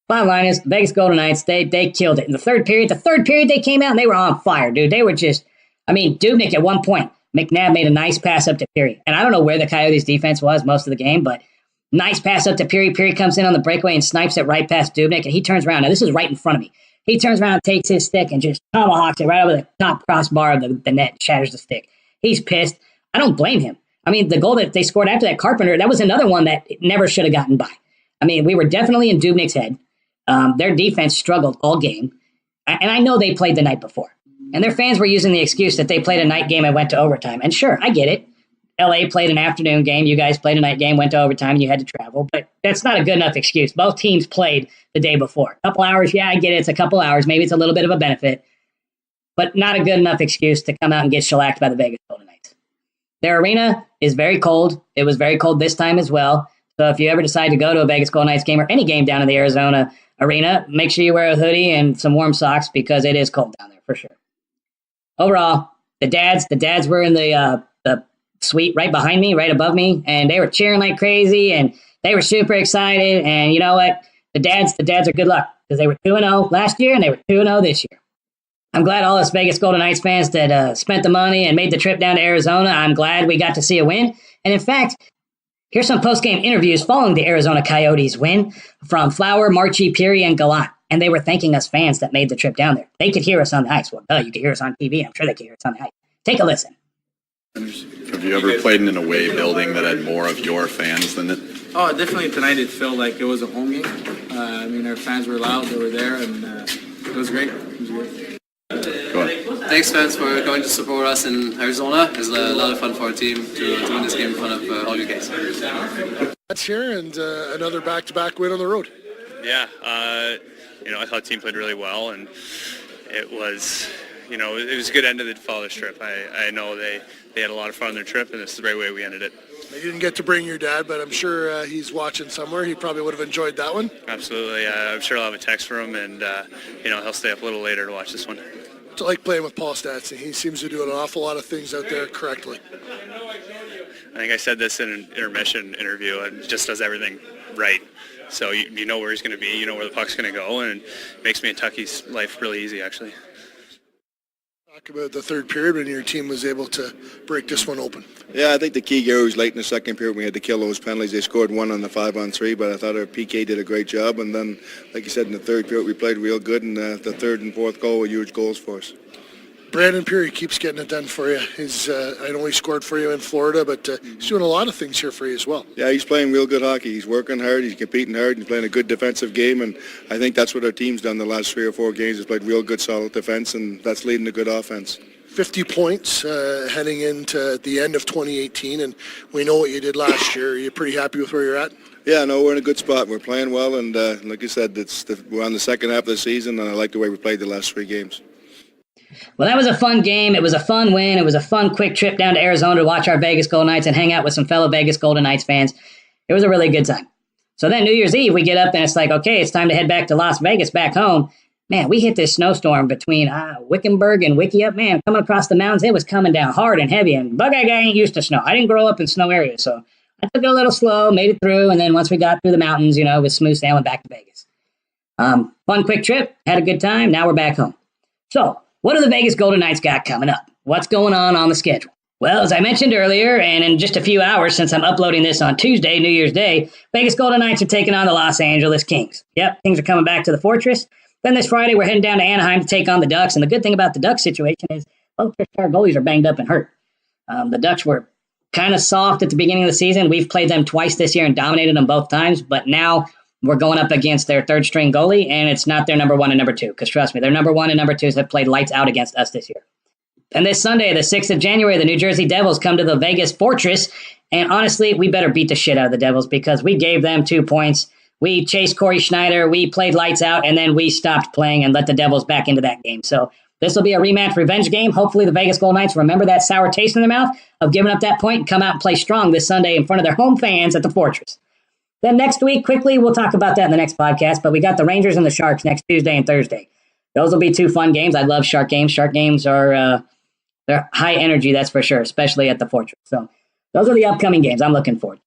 Bottom line is, Vegas Golden Knights, they killed it. In the third period, they came out and they were on fire, dude. They were just, Dubnyk at one point, McNabb made a nice pass up to Pirri. And I don't know where the Coyotes defense was most of the game, but nice pass up to Pirri. Pirri comes in on the breakaway and snipes it right past Dubnyk, and he turns around. Now, this is right in front of me. He turns around and takes his stick and just tomahawks it right over the top crossbar of the net, shatters the stick. He's pissed. I don't blame him. The goal that they scored after that, Carpenter, that was another one that never should have gotten by. We were definitely in Dubnyk's head. Their defense struggled all game. And I know they played the night before. And their fans were using the excuse that they played a night game and went to overtime. And sure, I get it. LA played an afternoon game. You guys played a night game, went to overtime, and you had to travel. But that's not a good enough excuse. Both teams played the day before. A couple hours, yeah, I get it. It's a couple hours. Maybe it's a little bit of a benefit. But not a good enough excuse to come out and get shellacked by the Vegas Golden Knights. Their arena is very cold. It was very cold this time as well. So if you ever decide to go to a Vegas Golden Knights game or any game down in the Arizona arena, make sure you wear a hoodie and some warm socks because it is cold down there for sure. Overall, the dads were in the suite right behind me, right above me, and they were cheering like crazy, and they were super excited. And you know what? The dads are good luck because they were 2-0 last year and they were 2-0 this year. I'm glad all us Vegas Golden Knights fans that spent the money and made the trip down to Arizona. I'm glad we got to see a win. And in fact, here's some post-game interviews following the Arizona Coyotes win from Flower, Marchie, Pirri, and Gallant. And they were thanking us fans that made the trip down there. They could hear us on the ice. Well, you could hear us on TV. I'm sure they could hear us on the ice. Take a listen. Have you ever played in an away building that had more of your fans than it? Oh, definitely tonight it felt like it was a home game. Our fans were loud, they were there, and it was great. Go ahead. Thanks, fans, for going to support us in Arizona. It was a lot of fun for our team to win this game in front of all you guys. That's here, and another back-to-back win on the road. Yeah, I thought the team played really well, and it was, it was a good end to the Father's trip. I know they had a lot of fun on their trip, and this is the right way we ended it. You didn't get to bring your dad, but I'm sure he's watching somewhere. He probably would have enjoyed that one. Absolutely. I'm sure I'll have a text for him, and, he'll stay up a little later to watch this one. It's like playing with Paul Stastny. He seems to do an awful lot of things out there correctly. I think I said this in an intermission interview, and just does everything right. So you know where he's going to be, you know where the puck's going to go, and it makes me and Tucky's life really easy, actually. Talk about the third period when your team was able to break this one open. Yeah, I think the key gear was late in the second period. We had to kill those penalties. They scored one on the 5-on-3, but I thought our PK did a great job. And then, like you said, in the third period, we played real good, and the third and fourth goal were huge goals for us. Brandon Pirri keeps getting it done for you. I know he scored for you in Florida, but he's doing a lot of things here for you as well. Yeah, he's playing real good hockey. He's working hard. He's competing hard. He's playing a good defensive game, and I think that's what our team's done the last 3 or 4 games. Has played real good, solid defense, and that's leading to good offense. 50 points heading into the end of 2018, and we know what you did last year. Are you pretty happy with where you're at? Yeah, no, we're in a good spot. We're playing well, and like you said, we're on the second half of the season, and I like the way we played the last 3 games. Well, that was a fun game. It was a fun win. It was a fun, quick trip down to Arizona to watch our Vegas Golden Knights and hang out with some fellow Vegas Golden Knights fans. It was a really good time. So then New Year's Eve, we get up and it's like, okay, it's time to head back to Las Vegas, back home. Man, we hit this snowstorm between Wickenburg and Wickiup. Man, coming across the mountains, it was coming down hard and heavy. And Bug Eye Guy ain't used to snow. I didn't grow up in snow areas, so I took it a little slow, made it through. And then once we got through the mountains, it was smooth sailing back to Vegas. Fun, quick trip. Had a good time. Now we're back home. So what do the Vegas Golden Knights got coming up? What's going on the schedule? Well, as I mentioned earlier, and in just a few hours since I'm uploading this on Tuesday, New Year's Day, Vegas Golden Knights are taking on the Los Angeles Kings. Yep, Kings are coming back to the Fortress. Then this Friday, we're heading down to Anaheim to take on the Ducks. And the good thing about the Ducks situation is both their star goalies are banged up and hurt. The Ducks were kind of soft at the beginning of the season. We've played them twice this year and dominated them both times. But now we're going up against their third-string goalie, and it's not their number 1 and number 2. Because trust me, their number 1 and number 2s have played lights out against us this year. And this Sunday, the 6th of January, the New Jersey Devils come to the Vegas Fortress. And honestly, we better beat the shit out of the Devils because we gave them 2 points. We chased Corey Schneider. We played lights out, and then we stopped playing and let the Devils back into that game. So this will be a rematch revenge game. Hopefully the Vegas Golden Knights remember that sour taste in their mouth of giving up that point and come out and play strong this Sunday in front of their home fans at the Fortress. Then next week, quickly, we'll talk about that in the next podcast, but we got the Rangers and the Sharks next Tuesday and Thursday. Those will be 2 fun games. I love Shark games. Shark games are they're high energy, that's for sure, especially at the Fortress. So those are the upcoming games I'm looking forward to.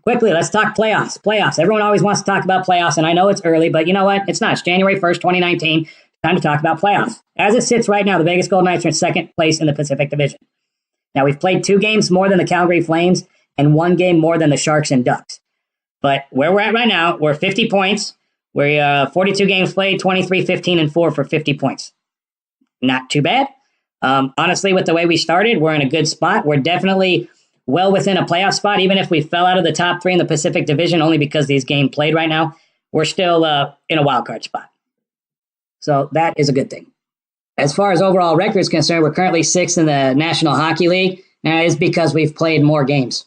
Quickly, let's talk playoffs. Playoffs. Everyone always wants to talk about playoffs, and I know it's early, but you know what? It's not. It's January 1st, 2019. Time to talk about playoffs. As it sits right now, the Vegas Golden Knights are in second place in the Pacific Division. Now, we've played 2 games more than the Calgary Flames and 1 game more than the Sharks and Ducks. But where we're at right now, we're 50 points. We're 42 games played, 23, 15, and 4 for 50 points. Not too bad. Honestly, with the way we started, we're in a good spot. We're definitely well within a playoff spot. Even if we fell out of the top 3 in the Pacific Division, only because these games played right now, we're still in a wild card spot. So that is a good thing. As far as overall record is concerned, we're currently 6th in the National Hockey League. And it's because we've played more games.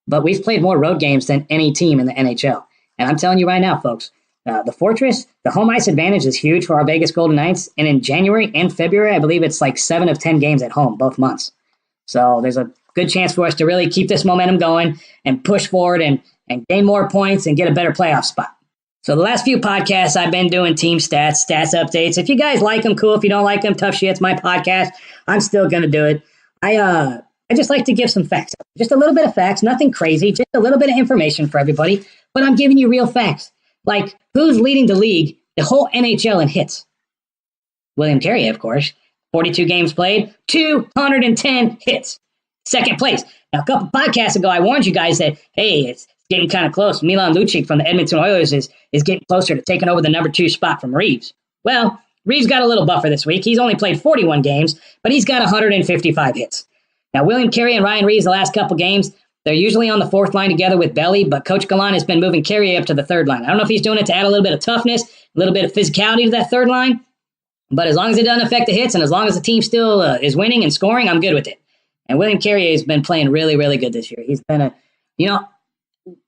But we've played more road games than any team in the NHL. And I'm telling you right now, folks, the Fortress, the home ice advantage is huge for our Vegas Golden Knights. And in January and February, I believe it's like 7 of 10 games at home, both months. So there's a good chance for us to really keep this momentum going and push forward and gain more points and get a better playoff spot. So the last few podcasts, I've been doing team stats updates. If you guys like them, cool. If you don't like them, tough shit. It's my podcast. I'm still going to do it. I just like to give some facts. Just a little bit of facts, nothing crazy, just a little bit of information for everybody. But I'm giving you real facts. Like, who's leading the league, the whole NHL in hits? William Carrier, of course. 42 games played, 210 hits. Second place. Now, a couple podcasts ago, I warned you guys that, hey, it's getting kind of close. Milan Lucic from the Edmonton Oilers is getting closer to taking over the number 2 spot from Reeves. Well, Reeves got a little buffer this week. He's only played 41 games, but he's got 155 hits. Now, William Carrier and Ryan Reeves, the last couple games, they're usually on the 4th line together with Belly, but Coach Gallant has been moving Carrier up to the 3rd line. I don't know if he's doing it to add a little bit of toughness, a little bit of physicality to that 3rd line, but as long as it doesn't affect the hits and as long as the team still is winning and scoring, I'm good with it. And William Carrier has been playing really, really good this year. He's been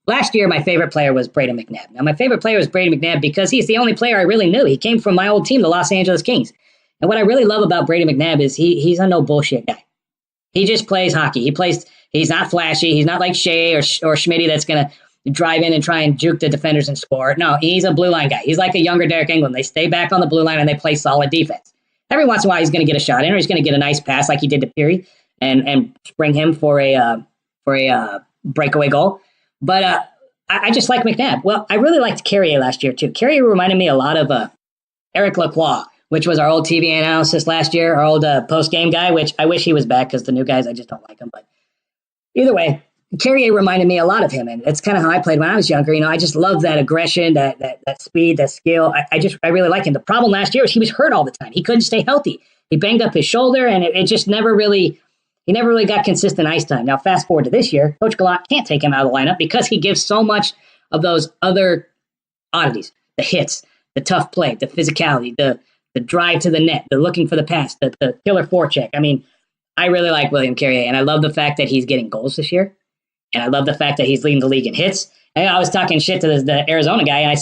last year my favorite player was Brady McNabb. Now, my favorite player was Brady McNabb because he's the only player I really knew. He came from my old team, the Los Angeles Kings. And what I really love about Brady McNabb is he's a no bullshit guy. He just plays hockey. He's not flashy. He's not like Shea or Schmitty that's going to drive in and try and juke the defenders and score. No, he's a blue line guy. He's like a younger Derek England. They stay back on the blue line and they play solid defense. Every once in a while, he's going to get a shot in or he's going to get a nice pass like he did to Pirri and spring him for a breakaway goal. But I just like McNabb. Well, I really liked Carrier last year, too. Carrier reminded me a lot of Eric Lacroix, which was our old TV analysis last year, our old post-game guy, which I wish he was back because the new guys, I just don't like him. But either way, Carrier reminded me a lot of him, and it's kind of how I played when I was younger. I just love that aggression, that speed, that skill. I really like him. The problem last year was he was hurt all the time. He couldn't stay healthy. he banged up his shoulder, and it just never really got consistent ice time. Now, fast forward to this year, Coach Gila can't take him out of the lineup because he gives so much of those other oddities, the hits, the tough play, the physicality, the drive to the net, the looking for the pass, the killer forecheck. I mean, I really like William Carrier, and I love the fact that he's getting goals this year, and I love the fact that he's leading the league in hits. And I was talking shit to the Arizona guy, and I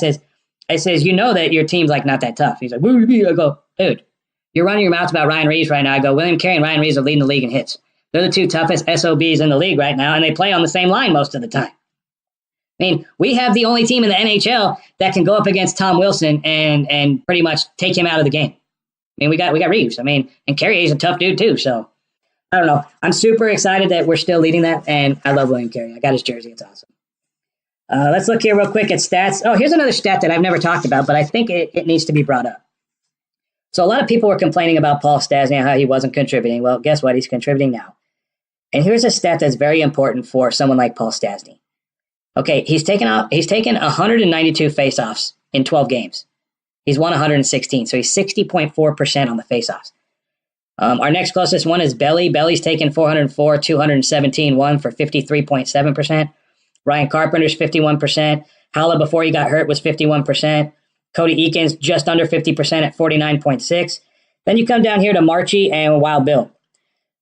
says, you know that your team's like not that tough. He's like, woo. I go, dude, you're running your mouth about Ryan Reeves right now. I go, William Carey and Ryan Reeves are leading the league in hits. They're the two toughest SOBs in the league right now, and they play on the same line most of the time. I mean, we have the only team in the NHL that can go up against Tom Wilson and pretty much take him out of the game. I mean, we got Reeves. I mean, and Carrier's a tough dude too. So I don't know. I'm super excited that we're still leading that, and I love William Carrier. I got his jersey. It's awesome. Let's look here real quick at stats. Oh, here's another stat that I've never talked about, but I think it needs to be brought up. So a lot of people were complaining about Paul Stastny and how he wasn't contributing. Well, guess what? He's contributing now. And here's a stat that's very important for someone like Paul Stastny. Okay, he's taken 192 faceoffs in 12 games. He's won 116, so he's 60.4% on the faceoffs. Our next closest one is Belly. Belly's taken 404, 217, one for 53.7%. Ryan Carpenter's 51%. Haula, before he got hurt, was 51%. Cody Eakins just under 50% at 49.6%. Then you come down here to Marchie and Wild Bill.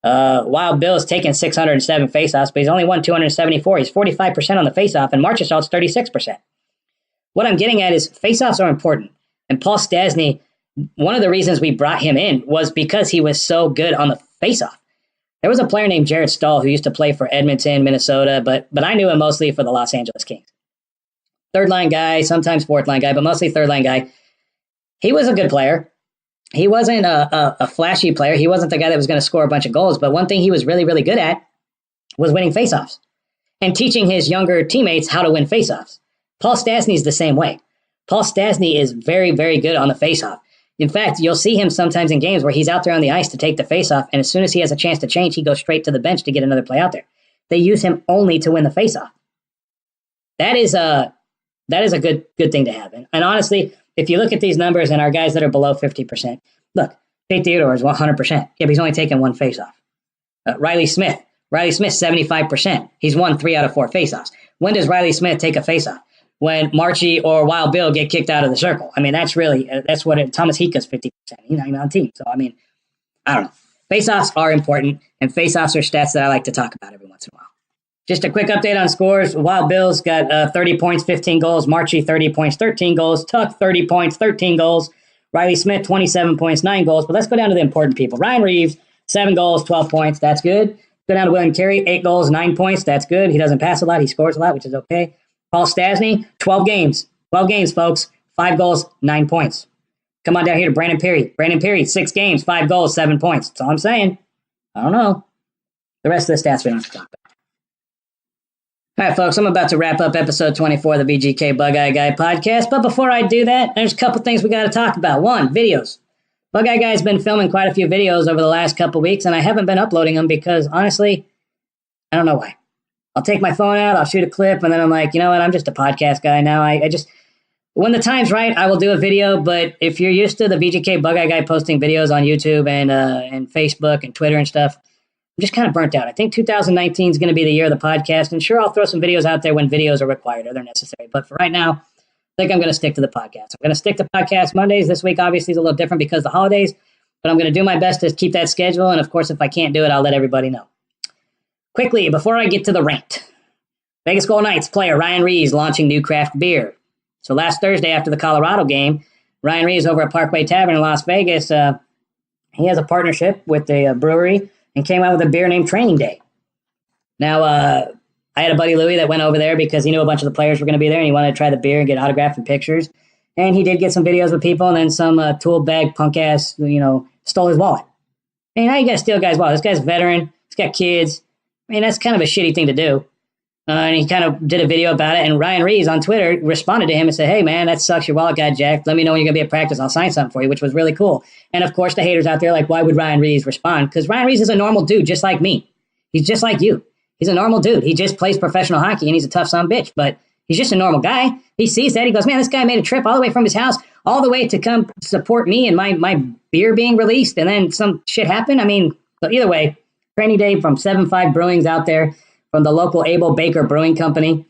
Wild Bill's taken 607 faceoffs, but he's only won 274. He's 45% on the faceoff, and Marchessault's 36%. What I'm getting at is faceoffs are important. And Paul Stastny, one of the reasons we brought him in was because he was so good on the faceoff. There was a player named Jared Stahl who used to play for Edmonton, Minnesota, but I knew him mostly for the Los Angeles Kings. Third-line guy, sometimes fourth-line guy, but mostly third-line guy. He was a good player. He wasn't a flashy player. He wasn't the guy that was going to score a bunch of goals, but one thing he was really, really good at was winning faceoffs and teaching his younger teammates how to win faceoffs. Paul Stastny's the same way. Paul Stastny is very, very good on the faceoff. In fact, you'll see him sometimes in games where he's out there on the ice to take the faceoff, and as soon as he has a chance to change, he goes straight to the bench to get another play out there. They use him only to win the faceoff. That is a good thing to have. And honestly, if you look at these numbers and our guys that are below 50%, look, Tate Theodore is 100%. Yeah, but he's only taken one faceoff. Riley Smith, 75%. He's won 3 out of 4 faceoffs. When does Riley Smith take a faceoff? When Marchie or Wild Bill get kicked out of the circle. I mean, that's what Thomas Hika's 50%. He's not even on the team. So, I mean, I don't know. Faceoffs are important, and faceoffs are stats that I like to talk about every once in a while. Just a quick update on scores. Wild Bill's got 30 points, 15 goals. Marchie, 30 points, 13 goals. Tuck, 30 points, 13 goals. Riley Smith, 27 points, 9 goals. But let's go down to the important people. Ryan Reeves, 7 goals, 12 points. That's good. Go down to William Carey, 8 goals, 9 points. That's good. He doesn't pass a lot. He scores a lot, which is okay. Paul Stastny, 12 games. 12 games, folks. 5 goals, 9 points. Come on down here to Brandon Pirri. Brandon Pirri, 6 games, 5 goals, 7 points. That's all I'm saying. I don't know. The rest of the stats we don't have to talk about. All right, folks, I'm about to wrap up episode 24 of the VGKbugeyeGuy Podcast. But before I do that, there's a couple things we got to talk about. One, videos. BugeyeGuy Guy's been filming quite a few videos over the last couple weeks, and I haven't been uploading them because, honestly, I don't know why. I'll take my phone out, I'll shoot a clip, and then I'm like, you know what, I'm just a podcast guy now. I just, when the time's right, I will do a video, but if you're used to the VGKbugeyeGuy Guy posting videos on YouTube and Facebook and Twitter and stuff, I'm just kind of burnt out. I think 2019 is going to be the year of the podcast, and sure, I'll throw some videos out there when videos are required or they're necessary, but for right now, I think I'm going to stick to the podcast. I'm going to stick to podcast Mondays. This week, obviously, is a little different because of the holidays, but I'm going to do my best to keep that schedule, and of course, if I can't do it, I'll let everybody know. Quickly, before I get to the rant, Vegas Golden Knights player Ryan Reeves launching new craft beer. So last Thursday after the Colorado game, Ryan Reeves over at Parkway Tavern in Las Vegas, he has a partnership with a brewery and came out with a beer named Training Day. Now, I had a buddy, Louie, that went over there because he knew a bunch of the players were going to be there and he wanted to try the beer and get autographed and pictures. And he did get some videos with people, and then some tool bag punk ass, stole his wallet. I mean, how you got to steal a guy's wallet? This guy's a veteran. He's got kids. I mean, that's kind of a shitty thing to do. And he kind of did a video about it. And Ryan Reeves on Twitter responded to him and said, hey, man, that sucks. Your wallet got jacked. Let me know when you're going to be at practice. I'll sign something for you, which was really cool. And, of course, the haters out there are like, why would Ryan Reeves respond? Because Ryan Reeves is a normal dude just like me. He's just like you. He's a normal dude. He just plays professional hockey, and he's a tough son of a bitch. But he's just a normal guy. He sees that. He goes, man, this guy made a trip all the way from his house all the way to come support me and my beer being released, and then some shit happened. I mean, so either way, training day from 7-5 Brewing's out there from the local Abel Baker Brewing Company.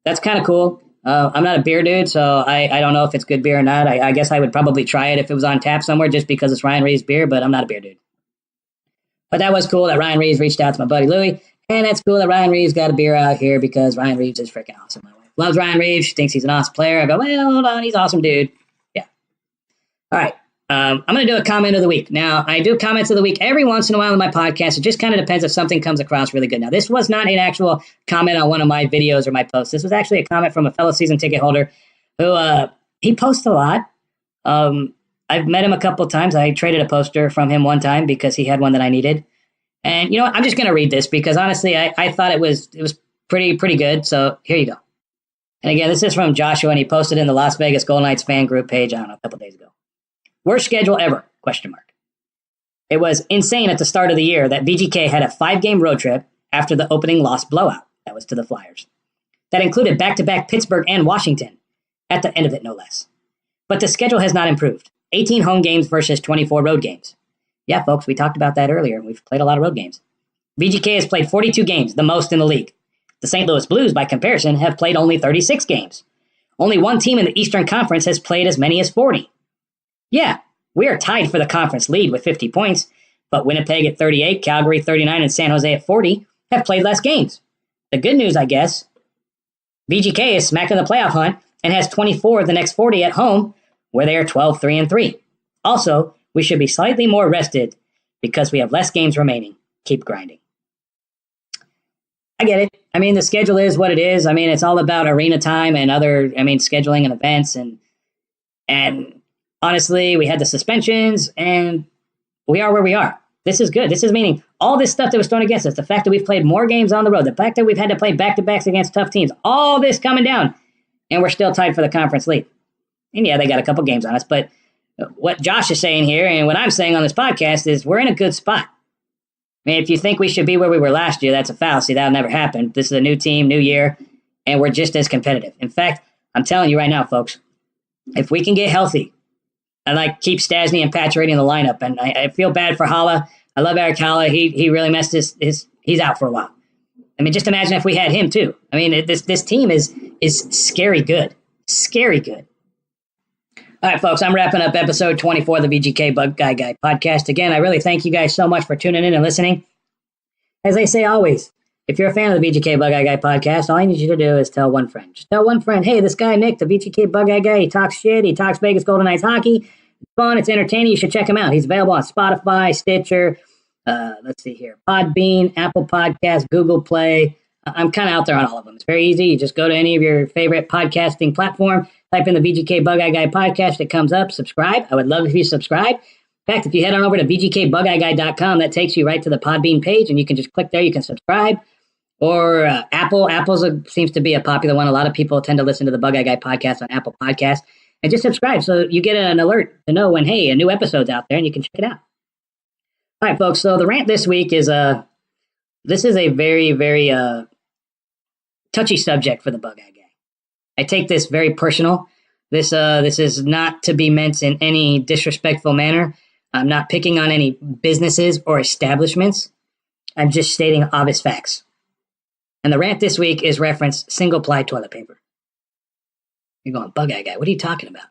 That's kind of cool. I'm not a beer dude, so I don't know if it's good beer or not. I guess I would probably try it if it was on tap somewhere just because it's Ryan Reeves beer, but I'm not a beer dude. But that was cool that Ryan Reeves reached out to my buddy Louie, and that's cool that Ryan Reeves got a beer out here because Ryan Reeves is freaking awesome. My wife loves Ryan Reeves. She thinks he's an awesome player. I go, well, hold on, he's an awesome dude. Yeah. All right. I'm going to do a comment of the week. Now, I do comments of the week every once in a while on my podcast. It just kind of depends if something comes across really good. Now, this was not an actual comment on one of my videos or my posts. This was actually a comment from a fellow season ticket holder who he posts a lot. I've met him a couple of times. I traded a poster from him one time because he had one that I needed. And you know what? I'm just going to read this because honestly, I thought it was pretty good. So here you go. And again, this is from Joshua, and he posted in the Las Vegas Golden Knights fan group page, I don't know, a couple of days ago. Worst schedule ever, ? It was insane at the start of the year that VGK had a 5-game road trip after the opening loss blowout. That was to the Flyers. That included back-to-back Pittsburgh and Washington. At the end of it, no less. But the schedule has not improved. 18 home games versus 24 road games. Yeah, folks, we talked about that earlier. We've played a lot of road games. VGK has played 42 games, the most in the league. The St. Louis Blues, by comparison, have played only 36 games. Only one team in the Eastern Conference has played as many as 40. Yeah, we are tied for the conference lead with 50 points, but Winnipeg at 38, Calgary 39, and San Jose at 40 have played less games. The good news, I guess, VGK is smack in the playoff hunt and has 24 of the next 40 at home, where they are 12-3-3. Also, we should be slightly more rested because we have less games remaining. Keep grinding. I get it. I mean, the schedule is what it is. I mean, it's all about arena time and other, scheduling and events. And honestly, we had the suspensions and we are where we are. This is good. This is meaning all this stuff that was thrown against us, the fact that we've played more games on the road, the fact that we've had to play back-to-backs against tough teams, all this coming down, and we're still tied for the conference lead. And yeah, they got a couple games on us, but what Josh is saying here and what I'm saying on this podcast is we're in a good spot. I mean, if you think we should be where we were last year, that's a fallacy. That'll never happen. This is a new team, new year, and we're just as competitive. In fact, I'm telling you right now, folks, if we can get healthy, and keep Stasny and Pacioretty in the lineup, and I feel bad for Hala. I love Eric Hala. He really messed he's out for a while. I mean, just imagine if we had him too. I mean, this team is scary good. Scary good. All right, folks, I'm wrapping up episode 24 of the VGKbugeyeGuy Podcast. Again, I really thank you guys so much for tuning in and listening. As I say always, if you're a fan of the VGKbugeyeGuy Podcast, all I need you to do is tell one friend. Just tell one friend, hey, this guy Nick, the VGKbugeyeGuy, he talks shit, he talks Vegas Golden Knights hockey. It's fun, it's entertaining, you should check him out. He's available on Spotify, Stitcher, let's see here, Podbean, Apple Podcasts, Google Play. I'm kind of out there on all of them. It's very easy. You just go to any of your favorite podcasting platform, type in the VGKbugeyeGuy Podcast. It comes up. Subscribe. I would love if you subscribe. In fact, if you head on over to VGKbugeyeGuy.com, that takes you right to the Podbean page, and you can just click there. You can subscribe. Or Apple. Apple's seems to be a popular one. A lot of people tend to listen to the Bug Eye Guy Podcast on Apple Podcasts. And just subscribe so you get an alert to know when, hey, a new episode's out there, and you can check it out. All right, folks. So the rant this week is this is a very, very touchy subject for the Bug Eye Guy. I take this very personal. This is not to be meant in any disrespectful manner. I'm not picking on any businesses or establishments. I'm just stating obvious facts. And the rant this week is reference single-ply toilet paper. You're going, Bug Eye Guy, what are you talking about?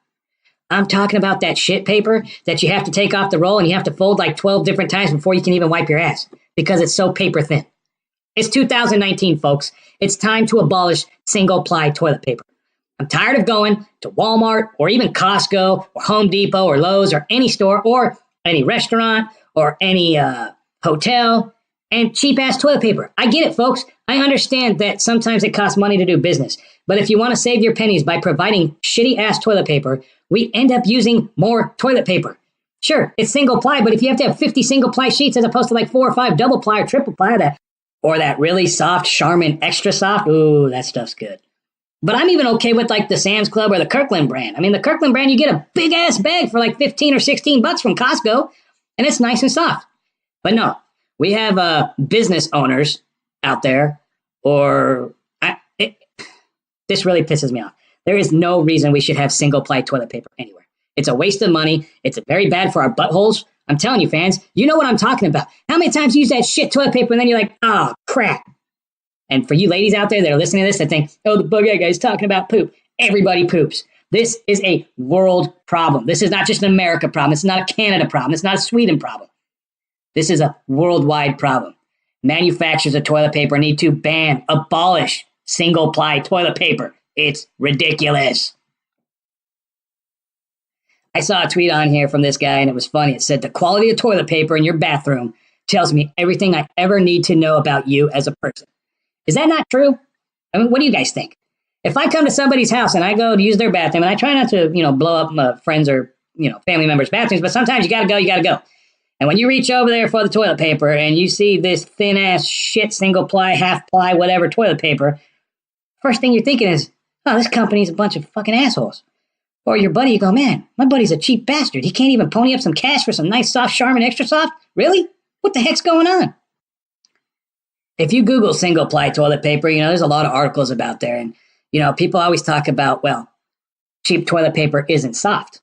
I'm talking about that shit paper that you have to take off the roll and you have to fold 12 different times before you can even wipe your ass because it's so paper thin. It's 2019, folks. It's time to abolish single-ply toilet paper. I'm tired of going to Walmart or even Costco or Home Depot or Lowe's or any store or any restaurant or any hotel and cheap-ass toilet paper. I get it, folks. I understand that sometimes it costs money to do business. But if you want to save your pennies by providing shitty-ass toilet paper, we end up using more toilet paper. Sure, it's single-ply, but if you have to have 50 single-ply sheets as opposed to 4 or 5 double-ply or triple-ply, that really soft Charmin Extra Soft, ooh, that stuff's good. But I'm even okay with the Sam's Club or the Kirkland brand. I mean, the Kirkland brand, you get a big-ass bag for 15 or 16 bucks from Costco, and it's nice and soft. But no, we have business owners out there, this really pisses me off. There is no reason we should have single-ply toilet paper anywhere. It's a waste of money. It's very bad for our buttholes. I'm telling you, fans, you know what I'm talking about. How many times you use that shit toilet paper and then you're like, oh, crap. And for you ladies out there that are listening to this that think, oh, the Bug Eye Guy's talking about poop. Everybody poops. This is a world problem. This is not just an America problem. It's not a Canada problem. It's not a Sweden problem. This is a worldwide problem. Manufacturers of toilet paper need to abolish single-ply toilet paper. It's ridiculous. I saw a tweet on here from this guy, and it was funny. It said, the quality of toilet paper in your bathroom tells me everything I ever need to know about you as a person. Is that not true? I mean, what do you guys think? If I come to somebody's house and I go to use their bathroom, and I try not to, blow up my friends or, family members' bathrooms, but sometimes you gotta go. And when you reach over there for the toilet paper and you see this thin-ass shit, single-ply, half-ply, whatever toilet paper, first thing you're thinking is, oh, this company's a bunch of fucking assholes. Or your buddy, you go, man, my buddy's a cheap bastard. He can't even pony up some cash for some nice soft Charmin Extra Soft? Really? What the heck's going on? If you Google single-ply toilet paper, there's a lot of articles about there. And, people always talk about, well, cheap toilet paper isn't soft.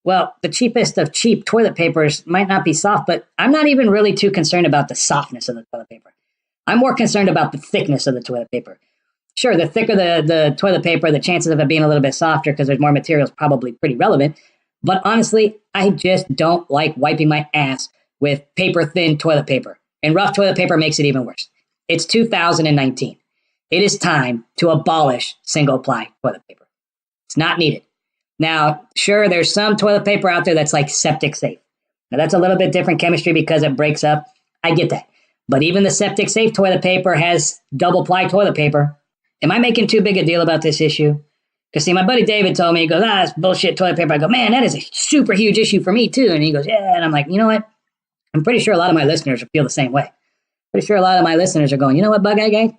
Well, the cheapest of cheap toilet papers might not be soft, but I'm not even really too concerned about the softness of the toilet paper. I'm more concerned about the thickness of the toilet paper. Sure, the thicker the toilet paper, the chances of it being a little bit softer because there's more material is probably pretty relevant. But honestly, I just don't like wiping my ass with paper-thin toilet paper. And rough toilet paper makes it even worse. It's 2019. It is time to abolish single-ply toilet paper. It's not needed. Now, sure, there's some toilet paper out there that's like septic safe. Now, that's a little bit different chemistry because it breaks up. I get that. But even the septic safe toilet paper has double-ply toilet paper. Am I making too big a deal about this issue? Because, see, my buddy David told me, he goes, that's bullshit toilet paper. I go, man, that is a super huge issue for me, too. And he goes, yeah. And I'm like, you know what? I'm pretty sure a lot of my listeners feel the same way. Pretty sure a lot of my listeners are going, you know what, Bug Eye Guy?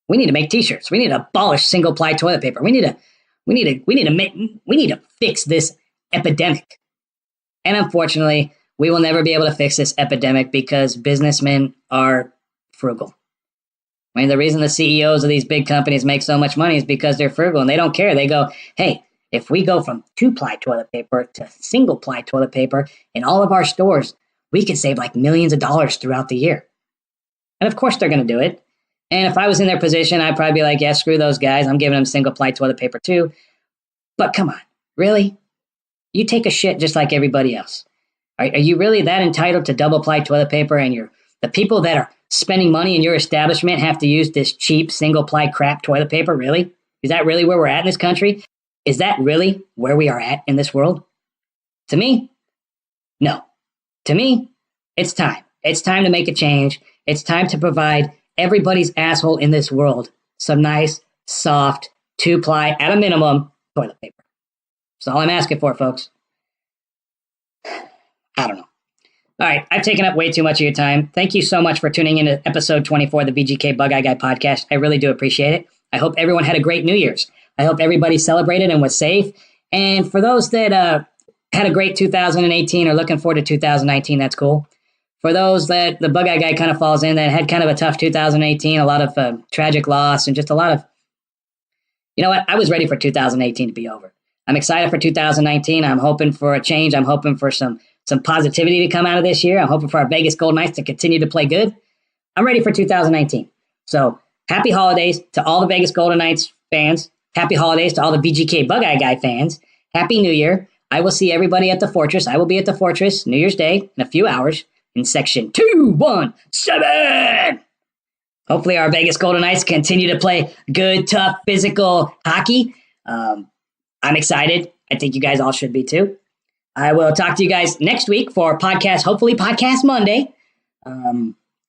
We need to make t-shirts. We need to abolish single-ply toilet paper. We need to fix this epidemic. And unfortunately, we will never be able to fix this epidemic because businessmen are frugal. I mean, the reason the CEOs of these big companies make so much money is because they're frugal and they don't care. They go, hey, if we go from 2-ply toilet paper to single-ply toilet paper in all of our stores, we can save like millions of dollars throughout the year. And of course they're going to do it. And if I was in their position, I'd probably be like, yeah, screw those guys. I'm giving them single-ply toilet paper too. But come on, really? You take a shit just like everybody else. Are you really that entitled to double-ply toilet paper and the people that are spending money in your establishment have to use this cheap single-ply crap toilet paper? Really? Is that really where we're at in this country? Is that really where we are at in this world? To me, no. To me, it's time. It's time to make a change. It's time to provide everybody's asshole in this world some nice, soft, 2-ply, at a minimum, toilet paper. That's all I'm asking for, folks. I don't know. All right, I've taken up way too much of your time. Thank you so much for tuning in to episode 24 of the VGKbugeyeGuy Podcast. I really do appreciate it. I hope everyone had a great New Year's. I hope everybody celebrated and was safe. And for those that had a great 2018 or looking forward to 2019, that's cool. For those that the Bug Eye Guy kind of falls in, that had kind of a tough 2018, a lot of tragic loss, and just a lot of, you know what? I was ready for 2018 to be over. I'm excited for 2019. I'm hoping for a change. I'm hoping for some positivity to come out of this year. I'm hoping for our Vegas Golden Knights to continue to play good. I'm ready for 2019. So happy holidays to all the Vegas Golden Knights fans. Happy holidays to all the VGK Bug Eye Guy fans. Happy New Year. I will see everybody at the Fortress. I will be at the Fortress New Year's Day in a few hours in section 217. Hopefully our Vegas Golden Knights continue to play good, tough, physical hockey. I'm excited. I think you guys all should be too. I will talk to you guys next week for hopefully Podcast Monday.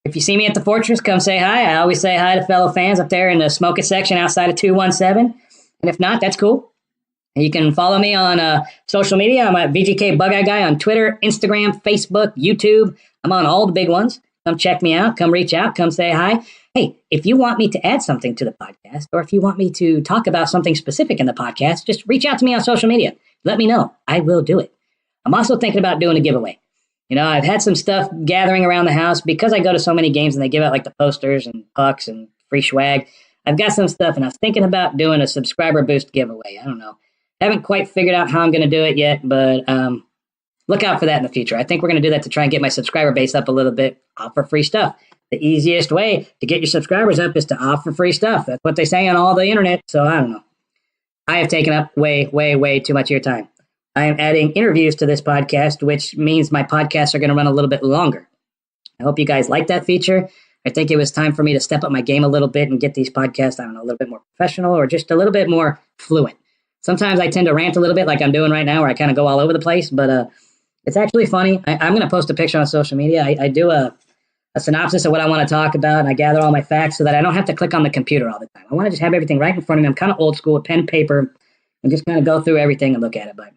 If you see me at the Fortress, come say hi. I always say hi to fellow fans up there in the smoking section outside of 217. And if not, that's cool. You can follow me on social media. I'm at VGK Bug Eye Guy on Twitter, Instagram, Facebook, YouTube. I'm on all the big ones. Come check me out. Come reach out. Come say hi. Hey, if you want me to add something to the podcast, or if you want me to talk about something specific in the podcast, just reach out to me on social media. Let me know. I will do it. I'm also thinking about doing a giveaway. I've had some stuff gathering around the house because I go to so many games and they give out like the posters and pucks and free swag. I've got some stuff and I was thinking about doing a subscriber boost giveaway. I don't know. Haven't quite figured out how I'm going to do it yet, but look out for that in the future. I think we're going to do that to try and get my subscriber base up a little bit, offer free stuff. The easiest way to get your subscribers up is to offer free stuff. That's what they say on all the internet, so I don't know. I have taken up way, way, way too much of your time. I am adding interviews to this podcast, which means my podcasts are going to run a little bit longer. I hope you guys like that feature. I think it was time for me to step up my game a little bit and get these podcasts, a little bit more professional or just a little bit more fluent. Sometimes I tend to rant a little bit like I'm doing right now, where I kind of go all over the place, but it's actually funny. I'm going to post a picture on social media. I do a synopsis of what I want to talk about, and I gather all my facts so that I don't have to click on the computer all the time. I want to just have everything right in front of me. I'm kind of old school with pen and paper and just kind of go through everything and look at it. But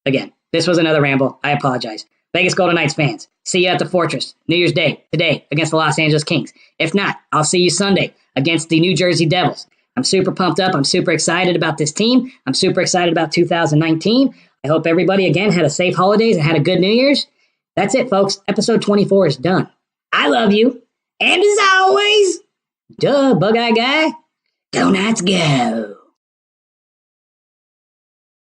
again, this was another ramble. I apologize. Vegas Golden Knights fans, see you at the Fortress New Year's Day today against the Los Angeles Kings. If not, I'll see you Sunday against the New Jersey Devils. I'm super pumped up. I'm super excited about this team. I'm super excited about 2019. I hope everybody, again, had a safe holidays and had a good New Year's. That's it, folks. Episode 24 is done. I love you. And as always, Bug-Eye Guy, go Knights go.